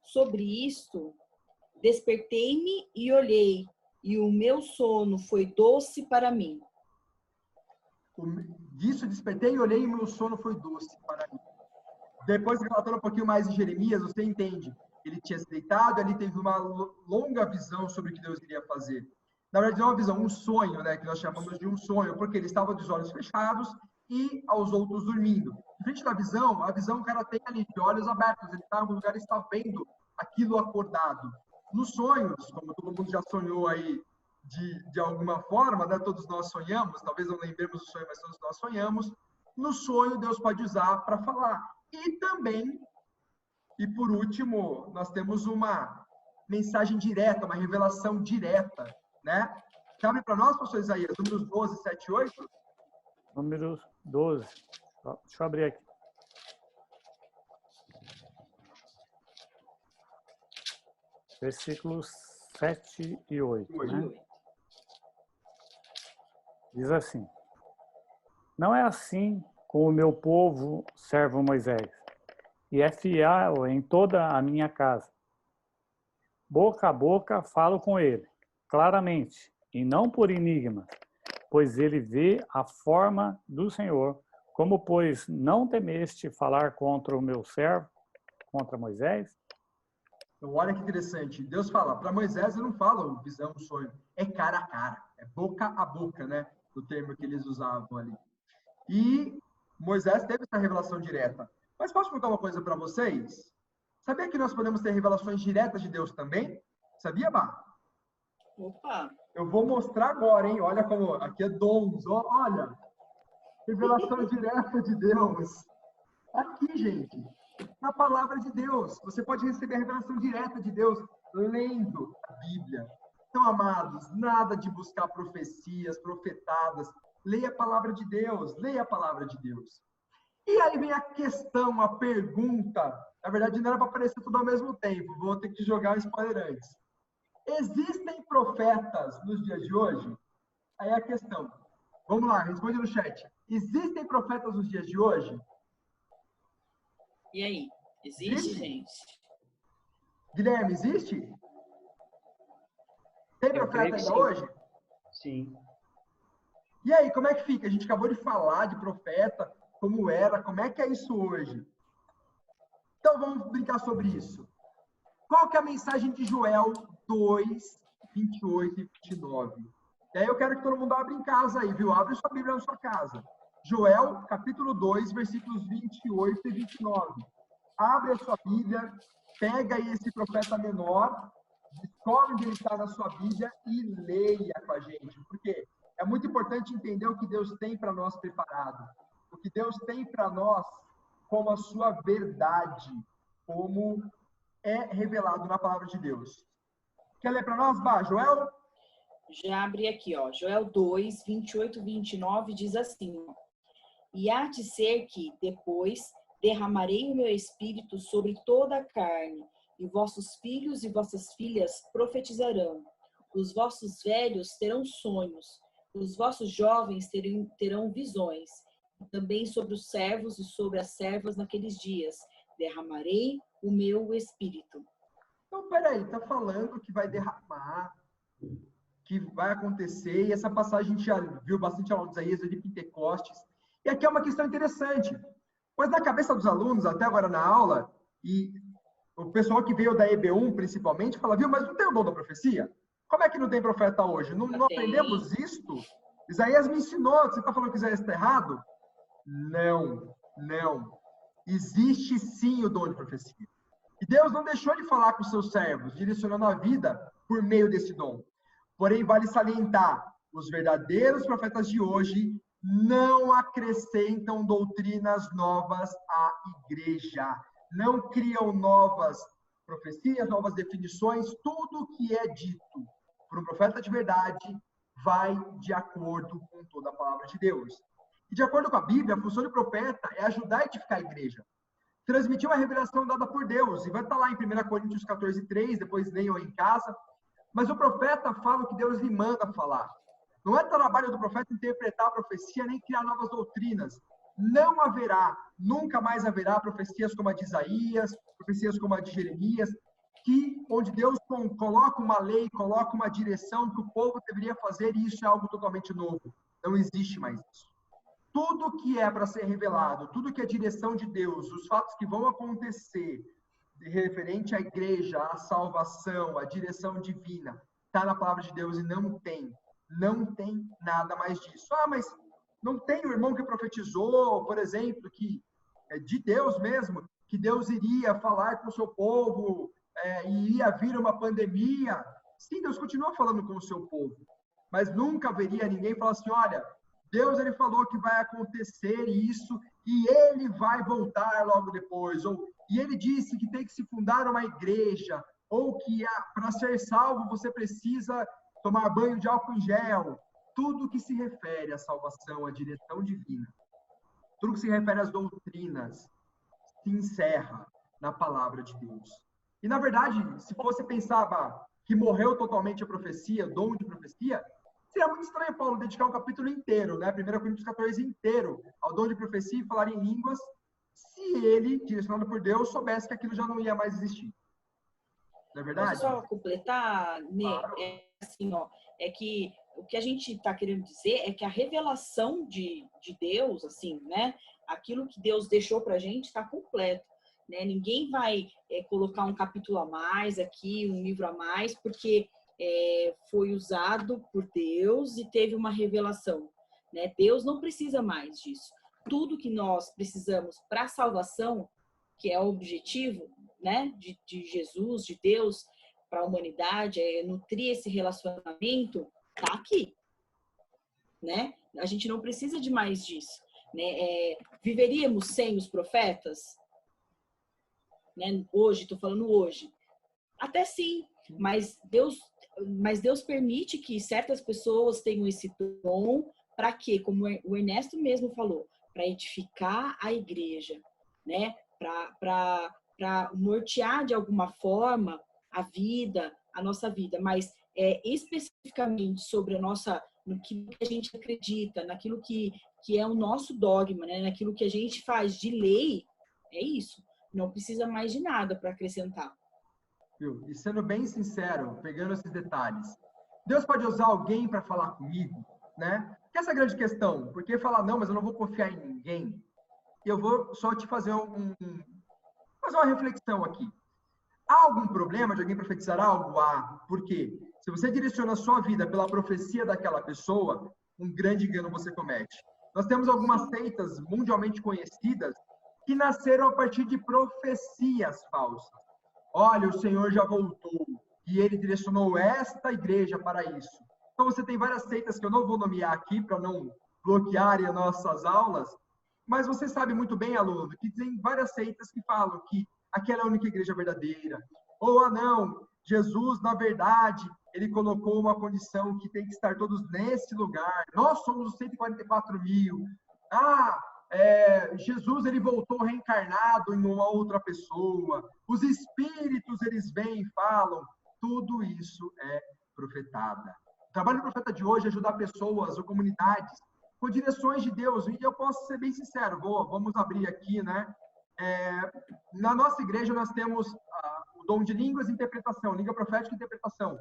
Sobre isto, Despertei-me e olhei, e o meu sono foi doce para mim. Disso despertei e olhei, e meu sono foi doce para mim. Depois, relatando um pouquinho mais em Jeremias, você entende. Ele tinha se deitado, ele teve uma longa visão sobre o que Deus iria fazer. Na verdade, não é uma visão, um sonho, né? Que nós chamamos de um sonho, porque ele estava de olhos fechados e aos outros dormindo. Em frente da visão, a visão o cara tem ali, de olhos abertos. Ele está em algum lugar e está vendo aquilo acordado. Nos sonhos, como todo mundo já sonhou aí, de alguma forma, né? Todos nós sonhamos, talvez não lembremos o sonho, mas todos nós sonhamos. No sonho, Deus pode usar para falar. E também, e por último, nós temos uma mensagem direta, uma revelação direta, né? Abre para nós, pastor Isaías, números 12, 7 e 8. Números 12. Deixa eu abrir aqui. Versículos 7 e 8. Né? Diz assim: não é assim com o meu povo, servo Moisés, e é fiel em toda a minha casa. Boca a boca falo com ele, claramente, e não por enigmas, pois ele vê a forma do Senhor. Como, pois, não temeste falar contra o meu servo, contra Moisés? Então, olha que interessante. Deus fala, para Moisés, ele não fala visão, sonho. É cara a cara, é boca a boca, né? O termo que eles usavam ali. E Moisés teve essa revelação direta. Mas posso contar uma coisa para vocês? Sabia que nós podemos ter revelações diretas de Deus também? Sabia, Bá? Opa! Eu vou mostrar agora, hein? Olha como... Aqui é dons, olha. Revelação direta de Deus. Aqui, gente. Na palavra de Deus. Você pode receber a revelação direta de Deus lendo a Bíblia. Então, amados, nada de buscar profecias, profetadas. Leia a palavra de Deus. Leia a palavra de Deus. E aí vem a questão, a pergunta. Na verdade, não era para aparecer tudo ao mesmo tempo. Vou ter que jogar um spoiler antes. Existem profetas nos dias de hoje? Aí a questão. Vamos lá, responde no chat. Existem profetas nos dias de hoje? E aí? Existe, gente? Guilherme, existe? Tem profeta ainda hoje? Sim. E aí, como é que fica? A gente acabou de falar de profeta, como era, como é que é isso hoje? Então, vamos brincar sobre isso. Qual que é a mensagem de Joel 2, 28 e 29? E aí eu quero que todo mundo abra em casa aí, viu? Abre sua Bíblia na sua casa. Joel, capítulo 2, versículos 28 e 29. Abre a sua Bíblia, pega aí esse profeta menor, descobre onde ele está na sua Bíblia e leia com a gente. Porque é muito importante entender o que Deus tem para nós preparado. O que Deus tem para nós como a sua verdade, como é revelado na palavra de Deus. Quer ler para nós, Bá, Joel? Já abri aqui, ó. Joel 2, 28 e 29 diz assim: e há de ser que, depois, derramarei o meu espírito sobre toda a carne, e vossos filhos e vossas filhas profetizarão. Os vossos velhos terão sonhos, os vossos jovens terão visões. E também sobre os servos e sobre as servas naqueles dias derramarei o meu espírito. Então, peraí, tá falando que vai derramar, que vai acontecer, e essa passagem a gente já viu bastante ao longo de Isaías, de Pentecostes. E aqui é uma questão interessante, pois na cabeça dos alunos, até agora na aula, e o pessoal que veio da EB1, principalmente, fala, viu, mas não tem o dom da profecia? Como é que não tem profeta hoje? Não aprendemos isto? Isaías me ensinou, você está falando que Isaías está errado? Não, não. Existe sim o dom de profecia. E Deus não deixou de falar com os seus servos, direcionando a vida por meio desse dom. Porém, vale salientar, os verdadeiros profetas de hoje não acrescentam doutrinas novas à igreja. Não criam novas profecias, novas definições. Tudo que é dito por um profeta de verdade vai de acordo com toda a palavra de Deus. E de acordo com a Bíblia, a função do profeta é ajudar a edificar a igreja. Transmitir uma revelação dada por Deus. E vai estar lá em 1 Coríntios 14, 3, depois leiam em casa. Mas o profeta fala o que Deus lhe manda falar. Não é trabalho do profeta interpretar a profecia, nem criar novas doutrinas. Não haverá, nunca mais haverá profecias como a de Isaías, profecias como a de Jeremias. onde Deus coloca uma lei, coloca uma direção que o povo deveria fazer, e isso é algo totalmente novo. Não existe mais isso. Tudo que é para ser revelado, tudo que é direção de Deus, os fatos que vão acontecer referente à igreja, à salvação, à direção divina, está na palavra de Deus, e não tem nada mais disso. Ah, mas não tem o irmão que profetizou, por exemplo, que é de Deus mesmo, que Deus iria falar com o seu povo, e ia vir uma pandemia. Sim, Deus continua falando com o seu povo, mas nunca haveria ninguém falar assim, olha, Deus ele falou que vai acontecer isso e ele vai voltar logo depois, e ele disse que tem que se fundar uma igreja, ou que para ser salvo você precisa tomar banho de álcool em gel. Tudo que se refere à salvação, à direção divina, tudo que se refere às doutrinas, se encerra na palavra de Deus. E, na verdade, se fosse pensar que morreu totalmente a profecia, dom de profecia, seria muito estranho Paulo dedicar um capítulo inteiro, né? 1 Coríntios 14 inteiro, ao dom de profecia e falar em línguas, se ele, direcionado por Deus, soubesse que aquilo já não ia mais existir. Não é verdade? Posso só completar, Nê? Claro. Assim, é que o que a gente está querendo dizer é que a revelação de Deus, assim, né? Aquilo que Deus deixou para a gente está completo. Né? Ninguém vai colocar um capítulo a mais aqui, um livro a mais, porque foi usado por Deus e teve uma revelação. Né? Deus não precisa mais disso. Tudo que nós precisamos para a salvação, que é o objetivo, né, de Jesus, de Deus, para a humanidade, nutrir esse relacionamento, tá aqui. Né? A gente não precisa de mais disso. Né? Viveríamos sem os profetas? Né? Hoje, estou falando hoje. Até sim, mas Deus permite que certas pessoas tenham esse dom para quê? Como o Ernesto mesmo falou, para edificar a igreja, né? Para nortear de alguma forma a nossa vida, mas especificamente sobre no que a gente acredita, naquilo que é o nosso dogma, né? Naquilo que a gente faz de lei, é isso. Não precisa mais de nada para acrescentar. E sendo bem sincero, pegando esses detalhes, Deus pode usar alguém para falar comigo, né? Que essa é a grande questão, porque falar, não, mas eu não vou confiar em ninguém. Eu vou só te fazer uma reflexão aqui. Há algum problema de alguém profetizar algo? Há. Por quê? Se você direciona a sua vida pela profecia daquela pessoa, um grande engano você comete. Nós temos algumas seitas mundialmente conhecidas que nasceram a partir de profecias falsas. Olha, o Senhor já voltou e ele direcionou esta igreja para isso. Então você tem várias seitas que eu não vou nomear aqui para não bloquearem as nossas aulas, mas você sabe muito bem, aluno, que tem várias seitas que falam que aquela é a única igreja verdadeira. Ou, não, Jesus, na verdade, ele colocou uma condição que tem que estar todos nesse lugar. Nós somos os 144 mil. Jesus, ele voltou reencarnado em uma outra pessoa. Os espíritos, eles vêm e falam. Tudo isso é profetada. O trabalho do profeta de hoje é ajudar pessoas ou comunidades com direções de Deus. E eu posso ser bem sincero, vamos abrir aqui, né? Na nossa igreja, nós temos o dom de línguas e interpretação, língua profética e interpretação.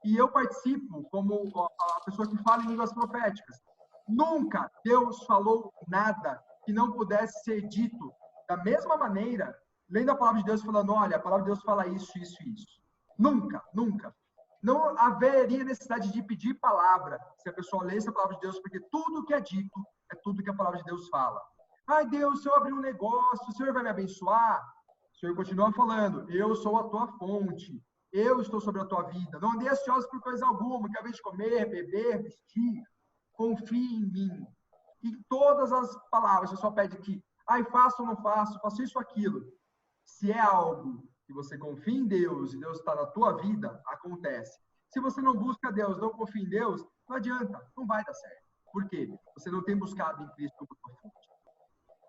E eu participo como a pessoa que fala em línguas proféticas. Nunca Deus falou nada que não pudesse ser dito da mesma maneira, lendo a palavra de Deus, falando, olha, a palavra de Deus fala isso, isso e isso. Nunca, nunca. Não haveria necessidade de pedir palavra se a pessoa lesse a palavra de Deus, porque tudo que é dito é tudo que a palavra de Deus fala. Ai, Deus, se eu abrir um negócio, o Senhor vai me abençoar? O Senhor continua falando, eu sou a tua fonte, eu estou sobre a tua vida. Não andei ansioso por coisa alguma, que a vez de comer, beber, vestir, confie em mim. E todas as palavras, você só pede que, ai, faço ou não faço, faço isso ou aquilo. Se é algo que você confia em Deus e Deus está na tua vida, acontece. Se você não busca Deus, não confia em Deus, não adianta, não vai dar certo. Por quê? Você não tem buscado em Cristo como tua fonte.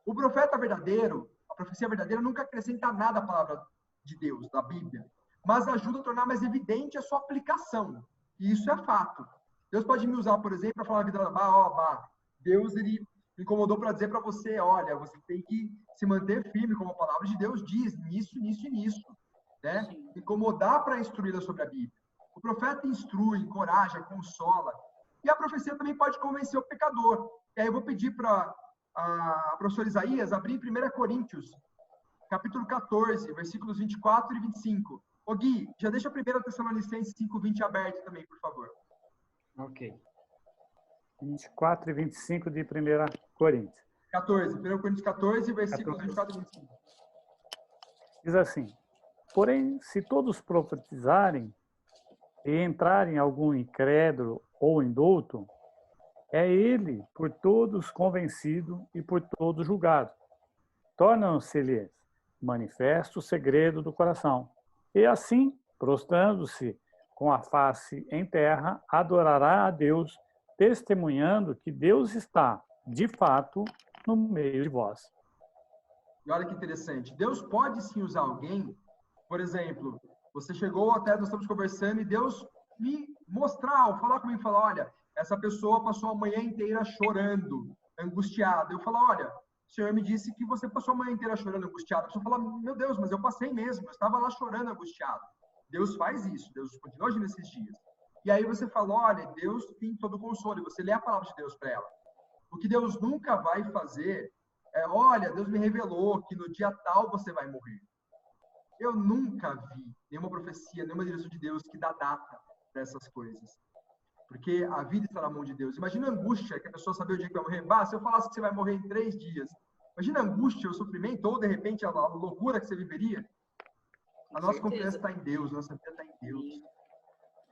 O profeta verdadeiro, a profecia verdadeira, nunca acrescenta nada à palavra de Deus, da Bíblia, mas ajuda a tornar mais evidente a sua aplicação. E isso é fato. Deus pode me usar, por exemplo, para falar a vida da Deus, ele me incomodou para dizer para você, olha, você tem que se manter firme, como a palavra de Deus diz, nisso, nisso e nisso. né? Incomodar para instruí-la sobre a Bíblia. O profeta instrui, encoraja, consola. E a profecia também pode convencer o pecador. E aí eu vou pedir para a professora Isaías abrir em 1 Coríntios, capítulo 14, versículos 24 e 25. Ô Gui, já deixa a 1 Tessalonicenses 5:20 aberto também, por favor. Ok. 24 e 25 de 1 Coríntios. 14, 1 Coríntios 14, versículos 24 e 25. Diz assim: porém, se todos profetizarem e entrarem algum incrédulo ou indulto, é ele por todos convencido e por todos julgado. Tornam-se-lhes manifesto o segredo do coração. E assim, prostrando-se com a face em terra, adorará a Deus, testemunhando que Deus está, de fato, no meio de vós. E olha que interessante. Deus pode sim usar alguém, por exemplo, você chegou até, nós estamos conversando, e Deus me mostrar, ou falar comigo, falar, olha, essa pessoa passou a manhã inteira chorando, angustiada. Eu falo, olha, o Senhor me disse que você passou a manhã inteira chorando, angustiado. A pessoa fala, meu Deus, mas eu passei mesmo, eu estava lá chorando, angustiado. Deus faz isso, Deus continua agindo nesses dias. E aí você fala, olha, Deus tem todo o consolo, e você lê a palavra de Deus para ela. O que Deus nunca vai fazer é, olha, Deus me revelou que no dia tal você vai morrer. Eu nunca vi nenhuma profecia, nenhuma direção de Deus que dá data para essas coisas. Porque a vida está na mão de Deus. Imagina a angústia que a pessoa saber o dia que vai morrer. Bah, se eu falasse que você vai morrer em 3 dias. Imagina a angústia, o sofrimento, ou de repente a loucura que você viveria. A nossa confiança está em Deus, a nossa vida está em Deus.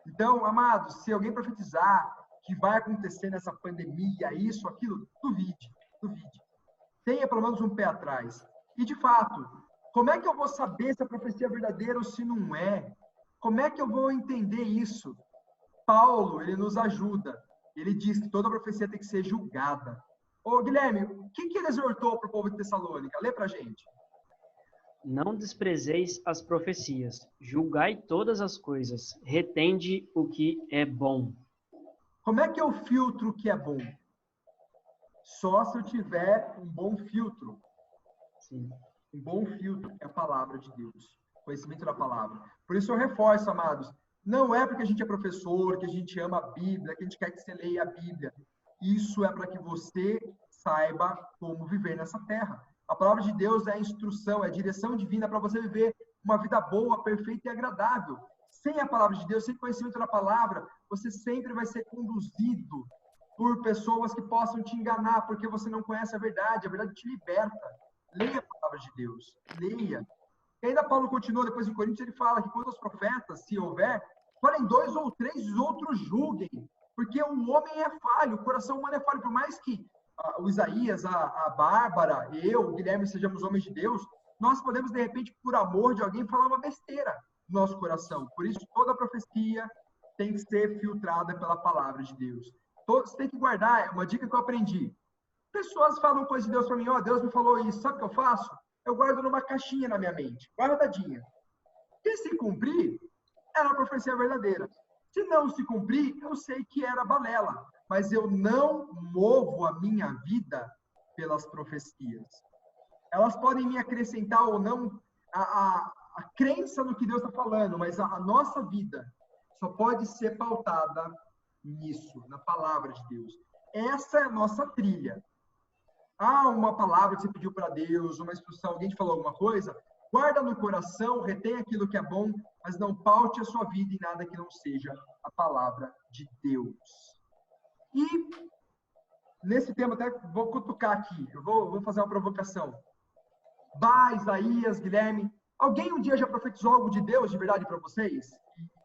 Então, amados, se alguém profetizar que vai acontecer nessa pandemia, isso, aquilo, duvide, duvide. Tenha pelo menos um pé atrás. E, de fato, como é que eu vou saber se a profecia é verdadeira ou se não é? Como é que eu vou entender isso? Paulo, ele nos ajuda. Ele diz que toda profecia tem que ser julgada. Ô, Guilherme, o que ele exortou para o povo de Tessalônica? Lê para a gente. Não desprezeis as profecias, julgai todas as coisas, retende o que é bom. Como é que eu filtro o que é bom? Só se eu tiver um bom filtro. Sim. Um bom filtro é a palavra de Deus. Conhecimento da palavra. Por isso eu reforço, amados, não é porque a gente é professor, que a gente ama a Bíblia, que a gente quer que você leia a Bíblia. Isso é para que você saiba como viver nessa terra. A palavra de Deus é a instrução, é a direção divina para você viver uma vida boa, perfeita e agradável. Sem a palavra de Deus, sem conhecimento da palavra, você sempre vai ser conduzido por pessoas que possam te enganar, porque você não conhece a verdade te liberta. Leia a palavra de Deus, leia. E ainda Paulo continua, depois em Coríntios, ele fala que quando os profetas, se houver, falem 2 ou 3, os outros julguem, porque o homem é falho, o coração humano é falho, por mais que o Isaías, a Bárbara, eu, o Guilherme sejamos homens de Deus, nós podemos, de repente, por amor de alguém, falar uma besteira no nosso coração. Por isso, toda profecia tem que ser filtrada pela palavra de Deus. Você tem que guardar, é uma dica que eu aprendi. Pessoas falam coisas de Deus para mim, ó, Deus me falou isso, sabe o que eu faço? Eu guardo numa caixinha na minha mente, guardadinha. E se cumprir, é uma profecia verdadeira. Se não se cumprir, eu sei que era balela, mas eu não movo a minha vida pelas profecias. Elas podem me acrescentar ou não a crença no que Deus está falando, mas a nossa vida só pode ser pautada nisso, na palavra de Deus. Essa é a nossa trilha. Uma palavra que você pediu para Deus, uma instrução, alguém te falou alguma coisa, guarda no coração, retém aquilo que é bom, mas não paute a sua vida em nada que não seja a palavra de Deus. E nesse tema, até vou cutucar aqui, eu vou fazer uma provocação. Isaías, Guilherme, alguém um dia já profetizou algo de Deus de verdade para vocês?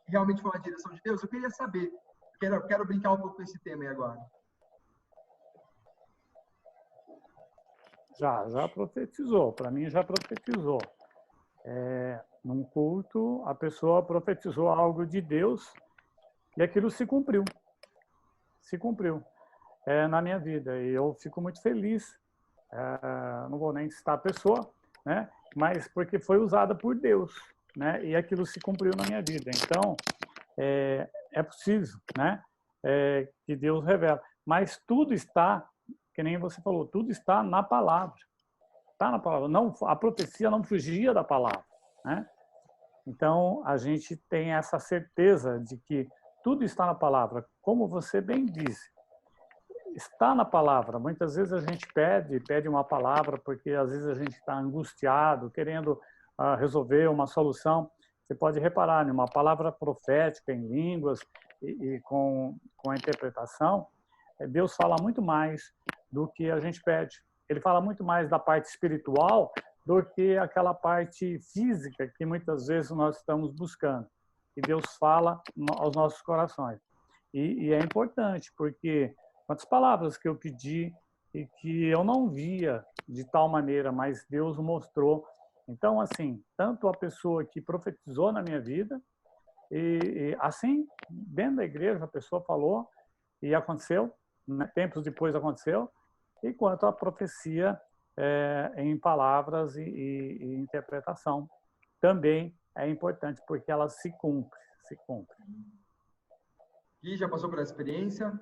E realmente foi uma direção de Deus? Eu queria saber. Quero brincar um pouco com esse tema aí agora. Já profetizou, para mim já profetizou. Num culto, a pessoa profetizou algo de Deus e aquilo se cumpriu. Se cumpriu na minha vida. E eu fico muito feliz. Não vou nem citar a pessoa, né? Mas porque foi usada por Deus, né? E aquilo se cumpriu na minha vida. Então, é possível, né? Que Deus revela. Mas tudo está, que nem você falou, tudo está na palavra. Está na palavra. Não, a profecia não fugia da palavra, né? Então, a gente tem essa certeza de que tudo está na palavra. Como você bem disse, está na palavra. Muitas vezes a gente pede uma palavra porque às vezes a gente está angustiado, querendo resolver uma solução. Você pode reparar, numa palavra profética em línguas e com a interpretação, Deus fala muito mais do que a gente pede. Ele fala muito mais da parte espiritual do que aquela parte física que muitas vezes nós estamos buscando. E Deus fala aos nossos corações. E é importante, porque quantas palavras que eu pedi e que eu não via de tal maneira, mas Deus mostrou. Então, assim, tanto a pessoa que profetizou na minha vida, e assim, dentro da igreja, a pessoa falou e aconteceu, né? Tempos depois aconteceu, e quanto a profecia em palavras e interpretação, também é importante, porque ela se cumpre. E já passou pela experiência?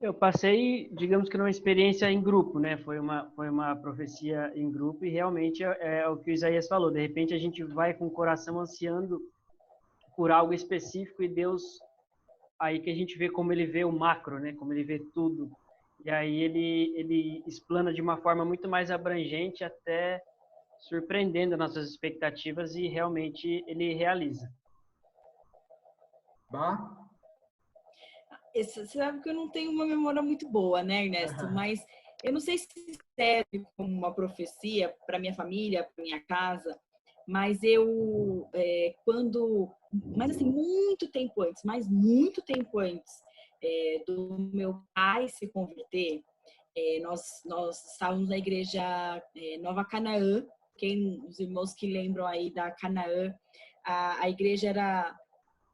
Eu passei, digamos que numa experiência em grupo, né? Foi uma profecia em grupo e realmente é o que o Isaías falou. De repente a gente vai com o coração ansiando por algo específico e Deus, aí que a gente vê como ele vê o macro, né? Como ele vê tudo. E aí ele explana de uma forma muito mais abrangente, até surpreendendo nossas expectativas, e realmente ele realiza. Bah? Você sabe que eu não tenho uma memória muito boa, né, Ernesto? Mas eu não sei se serve como uma profecia para minha família, para minha casa, mas mas assim, muito tempo antes do meu pai se converter, nós estávamos na igreja Nova Canaã. Os irmãos que lembram aí da Canaã, a igreja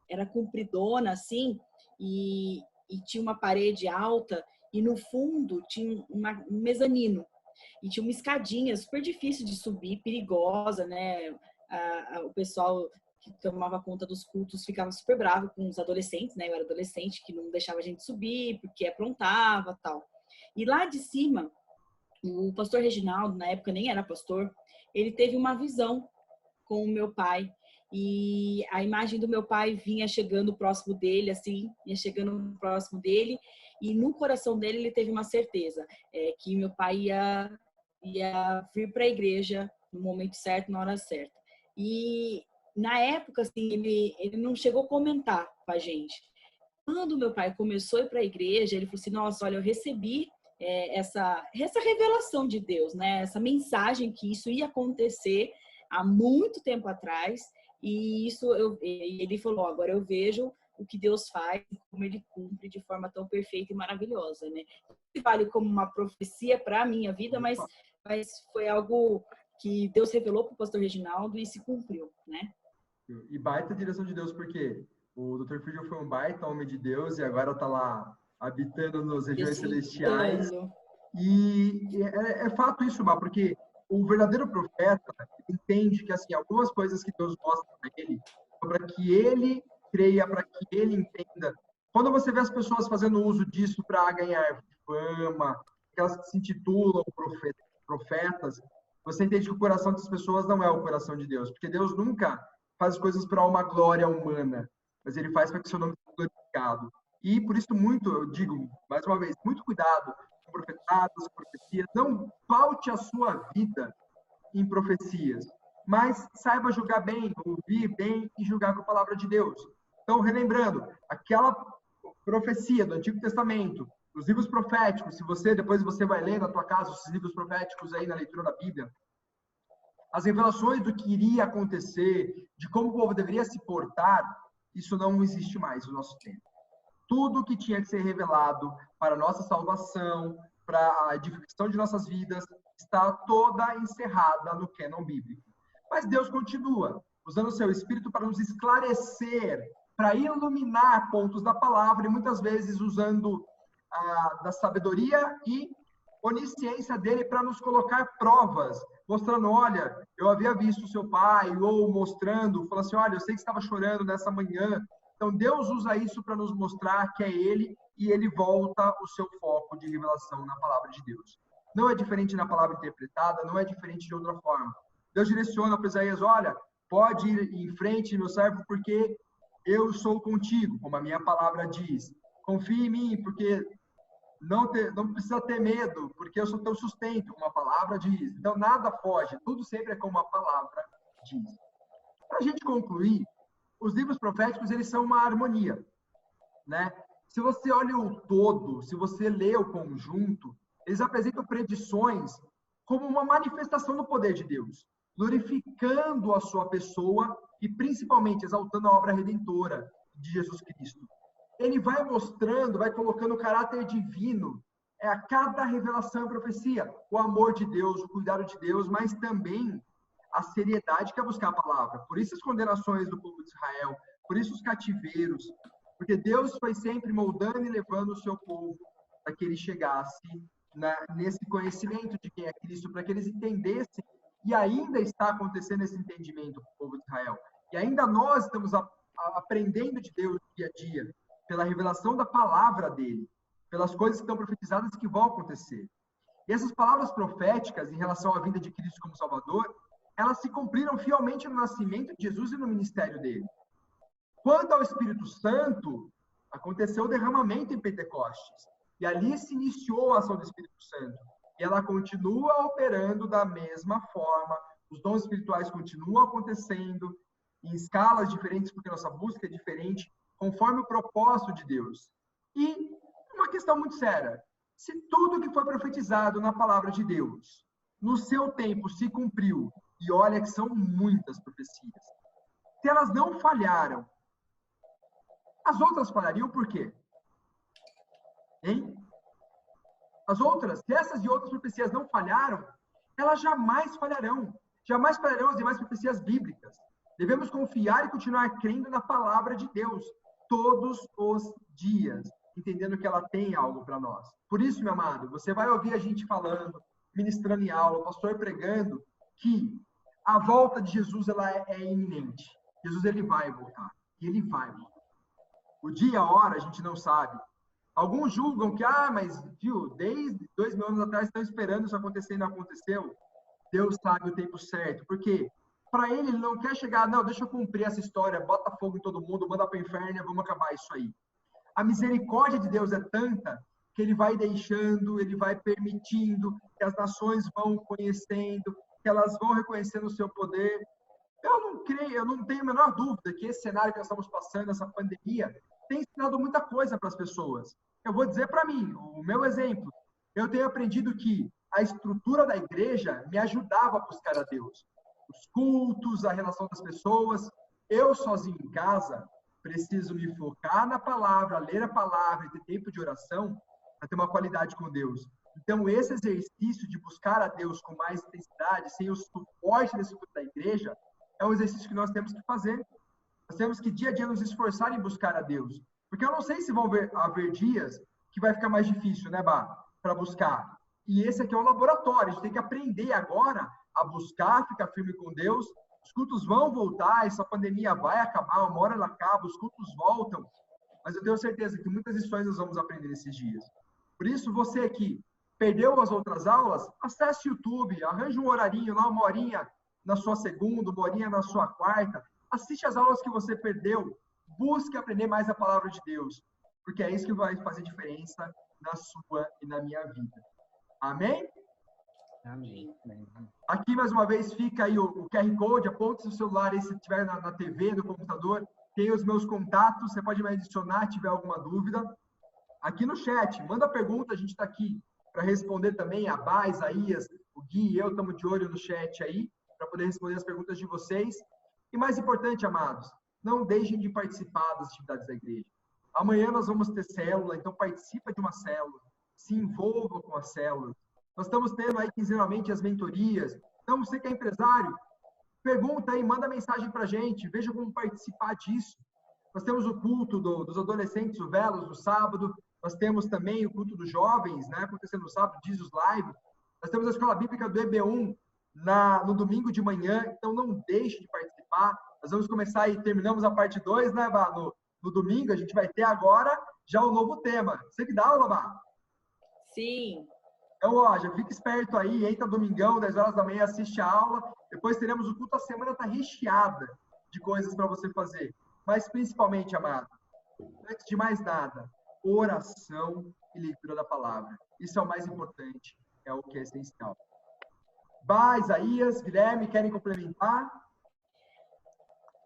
era compridona, assim, e tinha uma parede alta, e no fundo tinha um mezanino, e tinha uma escadinha super difícil de subir, perigosa, né? O pessoal que tomava conta dos cultos ficava super bravo com os adolescentes, né? Eu era adolescente, que não deixava a gente subir, porque aprontava, tal. E lá de cima, o pastor Reginaldo, na época nem era pastor, ele teve uma visão com o meu pai, e a imagem do meu pai vinha chegando próximo dele, assim, e no coração dele ele teve uma certeza, que meu pai ia vir para a igreja no momento certo, na hora certa. E na época, assim, ele não chegou a comentar com a gente. Quando meu pai começou a ir para a igreja, ele falou assim: nossa, olha, eu recebi essa revelação de Deus, né? Essa mensagem que isso ia acontecer há muito tempo atrás, e ele falou: agora eu vejo o que Deus faz e como ele cumpre de forma tão perfeita e maravilhosa, né? Vale como uma profecia para a minha vida, mas foi algo que Deus revelou para o pastor Reginaldo e se cumpriu, né? E baita direção de Deus, porque o Dr. Friedel foi um baita homem de Deus e agora está lá habitando nas regiões celestiais. E é fato isso, Má, porque o verdadeiro profeta entende que, assim, algumas coisas que Deus mostra para ele, para que ele creia, para que ele entenda. Quando você vê as pessoas fazendo uso disso para ganhar fama, que elas se intitulam profetas, você entende que o coração dessas pessoas não é o coração de Deus, porque Deus nunca faz coisas para uma glória humana, mas ele faz para que seu nome seja glorificado. E por isso eu digo, mais uma vez, muito cuidado com profetadas, profecias. Não paute a sua vida em profecias, mas saiba julgar bem, ouvir bem e julgar com a palavra de Deus. Então, relembrando, aquela profecia do Antigo Testamento, os livros proféticos, depois você vai ler na tua casa esses livros proféticos aí na leitura da Bíblia, as revelações do que iria acontecer, de como o povo deveria se portar, isso não existe mais no nosso tempo. Tudo que tinha que ser revelado para a nossa salvação, para a edificação de nossas vidas, está toda encerrada no cânon bíblico. Mas Deus continua usando o seu Espírito para nos esclarecer, para iluminar pontos da palavra, e muitas vezes usando da sabedoria e onisciência dele para nos colocar provas, mostrando: olha, eu havia visto seu pai, ou mostrando, falando assim: olha, eu sei que estava chorando nessa manhã. Então, Deus usa isso para nos mostrar que é ele, e ele volta o seu foco de revelação na palavra de Deus. Não é diferente na palavra interpretada, não é diferente de outra forma. Deus direciona para Isaías: olha, Pode ir em frente, meu servo, porque eu sou contigo, como a minha palavra diz. Confie em mim, porque não precisa ter medo, porque eu sou teu sustento, como a palavra diz. Então, nada foge, tudo sempre é como a palavra diz. Para a gente concluir, os livros proféticos, eles são uma harmonia, né? Se você olha o todo, se você lê o conjunto, eles apresentam predições como uma manifestação do poder de Deus, glorificando a sua pessoa e principalmente exaltando a obra redentora de Jesus Cristo. Ele vai mostrando, vai colocando o caráter divino a cada revelação e profecia, o amor de Deus, o cuidado de Deus, mas também a seriedade que é buscar a palavra. Por isso as condenações do povo de Israel, por isso os cativeiros, porque Deus foi sempre moldando e levando o seu povo para que ele chegasse nesse conhecimento de quem é Cristo, para que eles entendessem, e ainda está acontecendo esse entendimento para o povo de Israel. E ainda nós estamos aprendendo de Deus dia a dia, pela revelação da palavra dele, pelas coisas que estão profetizadas que vão acontecer. E essas palavras proféticas em relação à vinda de Cristo como Salvador, elas se cumpriram fielmente no nascimento de Jesus e no ministério dele. Quanto ao Espírito Santo, aconteceu o derramamento em Pentecostes. E ali se iniciou a ação do Espírito Santo. E ela continua operando da mesma forma. Os dons espirituais continuam acontecendo em escalas diferentes, porque nossa busca é diferente, conforme o propósito de Deus. E uma questão muito séria. Se tudo que foi profetizado na palavra de Deus, no seu tempo, se cumpriu, e olha que são muitas profecias, se elas não falharam, as outras falhariam por quê? Hein? As outras, se essas e outras profecias não falharam, elas jamais falharão. Jamais falharão as demais profecias bíblicas. Devemos confiar e continuar crendo na palavra de Deus todos os dias, entendendo que ela tem algo para nós. Por isso, meu amado, você vai ouvir a gente falando, ministrando em aula, o pastor pregando, que a volta de Jesus ela é iminente. Jesus ele vai voltar. E ele vai voltar. O dia e a hora a gente não sabe. Alguns julgam que, mas, viu, desde 2000 anos atrás estão esperando isso acontecer e não aconteceu. Deus sabe o tempo certo. Porque para ele não quer chegar, não, deixa eu cumprir essa história, bota fogo em todo mundo, manda para o inferno, vamos acabar isso aí. A misericórdia de Deus é tanta que ele vai deixando, ele vai permitindo que as nações vão conhecendo, que elas vão reconhecendo o seu poder. Eu não creio, eu não tenho a menor dúvida que esse cenário que nós estamos passando, essa pandemia, tem ensinado muita coisa para as pessoas. Eu vou dizer para mim, o meu exemplo, eu tenho aprendido que a estrutura da igreja me ajudava a buscar a Deus. Os cultos, a relação das pessoas. Eu sozinho em casa preciso me focar na palavra, ler a palavra e ter tempo de oração para ter uma qualidade com Deus. Então, esse exercício de buscar a Deus com mais intensidade, sem o suporte da estrutura da igreja, é um exercício que nós temos que fazer. Nós temos que dia a dia nos esforçar em buscar a Deus. Porque eu não sei se vão haver dias que vai ficar mais difícil, né, Bá? Para buscar. E esse aqui é um laboratório. A gente tem que aprender agora a buscar, ficar firme com Deus. Os cultos vão voltar, essa pandemia vai acabar, uma hora ela acaba, os cultos voltam. Mas eu tenho certeza que muitas lições nós vamos aprender nesses dias. Por isso, você que perdeu as outras aulas, acesse o YouTube, arranje um horarinho lá, uma horinha na sua segunda, uma horinha na sua quarta. Assiste as aulas que você perdeu. Busque aprender mais a palavra de Deus. Porque é isso que vai fazer diferença na sua e na minha vida. Amém? Amém. Aqui, mais uma vez, fica aí o QR Code. Aponte seu celular aí, se tiver na TV, no computador. Tem os meus contatos. Você pode me adicionar se tiver alguma dúvida. Aqui no chat, manda pergunta. A gente está aqui para responder também. A Bá, Isaías, o Gui e eu estamos de olho no chat aí para poder responder as perguntas de vocês. E mais importante, amados, não deixem de participar das atividades da igreja. Amanhã nós vamos ter célula, então participa de uma célula, se envolva com a célula. Nós estamos tendo aí quinzenalmente as mentorias. Então, você que é empresário, pergunta aí, manda mensagem para a gente, veja como participar disso. Nós temos o culto dos adolescentes, o Velos, no sábado. Nós temos também o culto dos jovens, né, acontecendo no sábado, Jesus Live. Nós temos a Escola Bíblica do EB1 no domingo de manhã, então não deixe de participar. Nós vamos começar e terminamos a parte 2, né, Bá? No domingo, a gente vai ter agora já o novo tema. Você que dá aula, Bá? Sim. Então, ó, já fica esperto aí, entra domingão, 10 horas da manhã, assiste a aula. Depois teremos o culto, a semana está recheada de coisas para você fazer. Mas, principalmente, amado, antes de mais nada, oração e leitura da palavra. Isso é o mais importante, é o que é essencial. Bah, Isaías, Guilherme, querem complementar?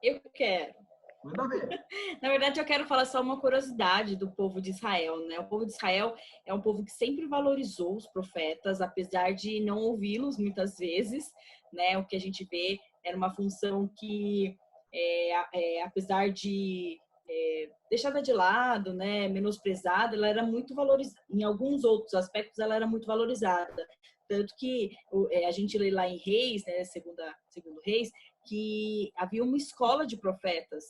Eu quero. Manda ver. Na verdade, eu quero falar só uma curiosidade do povo de Israel, né? O povo de Israel é um povo que sempre valorizou os profetas, apesar de não ouvi-los muitas vezes, né? O que a gente vê era uma função que, apesar de deixada de lado, né? Menosprezada, ela era muito valorizada. Em alguns outros aspectos, ela era muito valorizada. Tanto que a gente lê lá em Reis, né? Segundo Reis, que havia uma escola de profetas.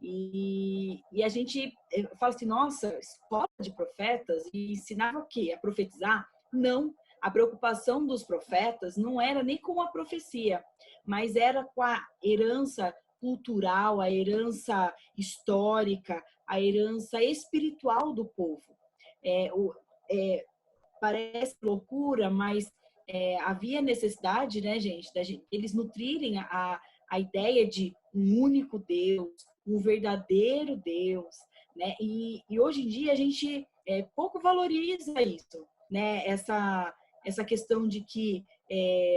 E a gente fala assim, nossa, escola de profetas? E ensinava o quê? A profetizar? Não. A preocupação dos profetas não era nem com a profecia, mas era com a herança cultural, a herança histórica, a herança espiritual do povo. Parece loucura, mas havia necessidade, né, gente, eles nutrirem a ideia de um único Deus, um verdadeiro Deus, né? E hoje em dia a gente pouco valoriza isso, né? Essa questão de que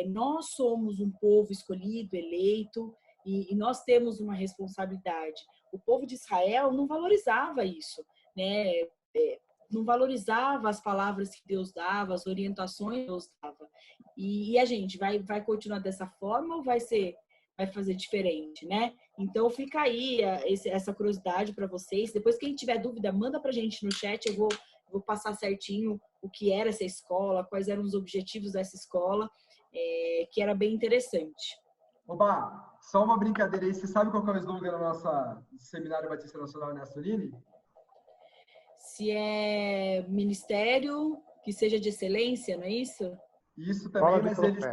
nós somos um povo escolhido, eleito, e nós temos uma responsabilidade. O povo de Israel não valorizava isso, né? Não valorizava as palavras que Deus dava, as orientações que Deus dava. E a gente vai continuar dessa forma ou vai fazer diferente, né? Então fica aí essa curiosidade para vocês. Depois, quem tiver dúvida, manda para a gente no chat. Eu vou passar certinho o que era essa escola, quais eram os objetivos dessa escola, que era bem interessante. Oba, só uma brincadeira aí. Você sabe qual é o slogan do nosso Seminário Batista Nacional Ernesto Nini? Se é ministério que seja de excelência, não é isso? Isso também, mas eles...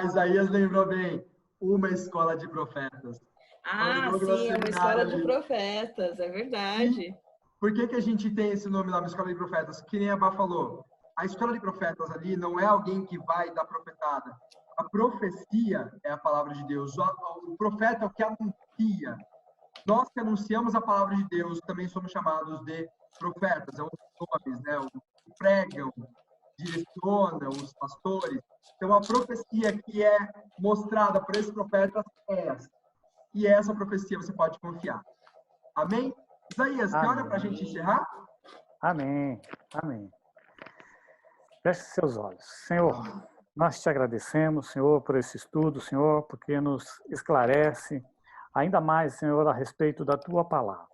Isaías lembrou bem. Uma escola de profetas. Sim, é uma escola de profetas, é verdade. E por que a gente tem esse nome lá, uma escola de profetas? Que nem a Bá falou. A escola de profetas ali não é alguém que vai dar profetada. A profecia é a palavra de Deus. O profeta é o que anuncia. Nós que anunciamos a palavra de Deus também somos chamados de profetas. É os pastores, né? Os que pregam, direcionam, os pastores. Então, a profecia que é mostrada por esses profetas é essa. E essa profecia você pode confiar. Amém? Isaías, que hora para a gente encerrar? Amém. Amém. Feche seus olhos. Senhor, nós te agradecemos, Senhor, por esse estudo, Senhor, porque nos esclarece ainda mais, Senhor, a respeito da tua palavra.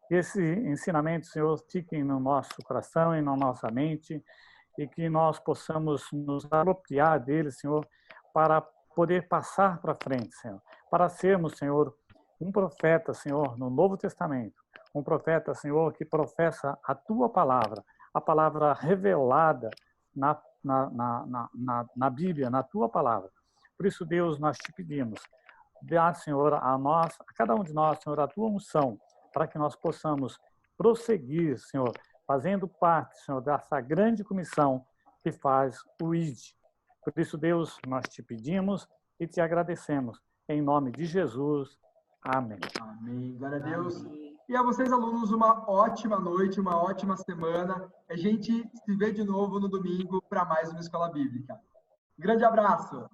Que esse ensinamento, Senhor, fique no nosso coração e na nossa mente e que nós possamos nos apropriar dele, Senhor, para poder passar para frente, Senhor. Para sermos, Senhor, um profeta, Senhor, no Novo Testamento. Um profeta, Senhor, que professa a tua palavra, a palavra revelada na Bíblia, na tua palavra. Por isso, Deus, nós te pedimos, dá, Senhor, a cada um de nós, Senhor, a tua unção, para que nós possamos prosseguir, Senhor, fazendo parte, Senhor, dessa grande comissão que faz o ID. Por isso, Deus, nós te pedimos e te agradecemos. Em nome de Jesus. Amém. Amém. Glória a Deus. E a vocês, alunos, uma ótima noite, uma ótima semana. A gente se vê de novo no domingo para mais uma Escola Bíblica. Grande abraço.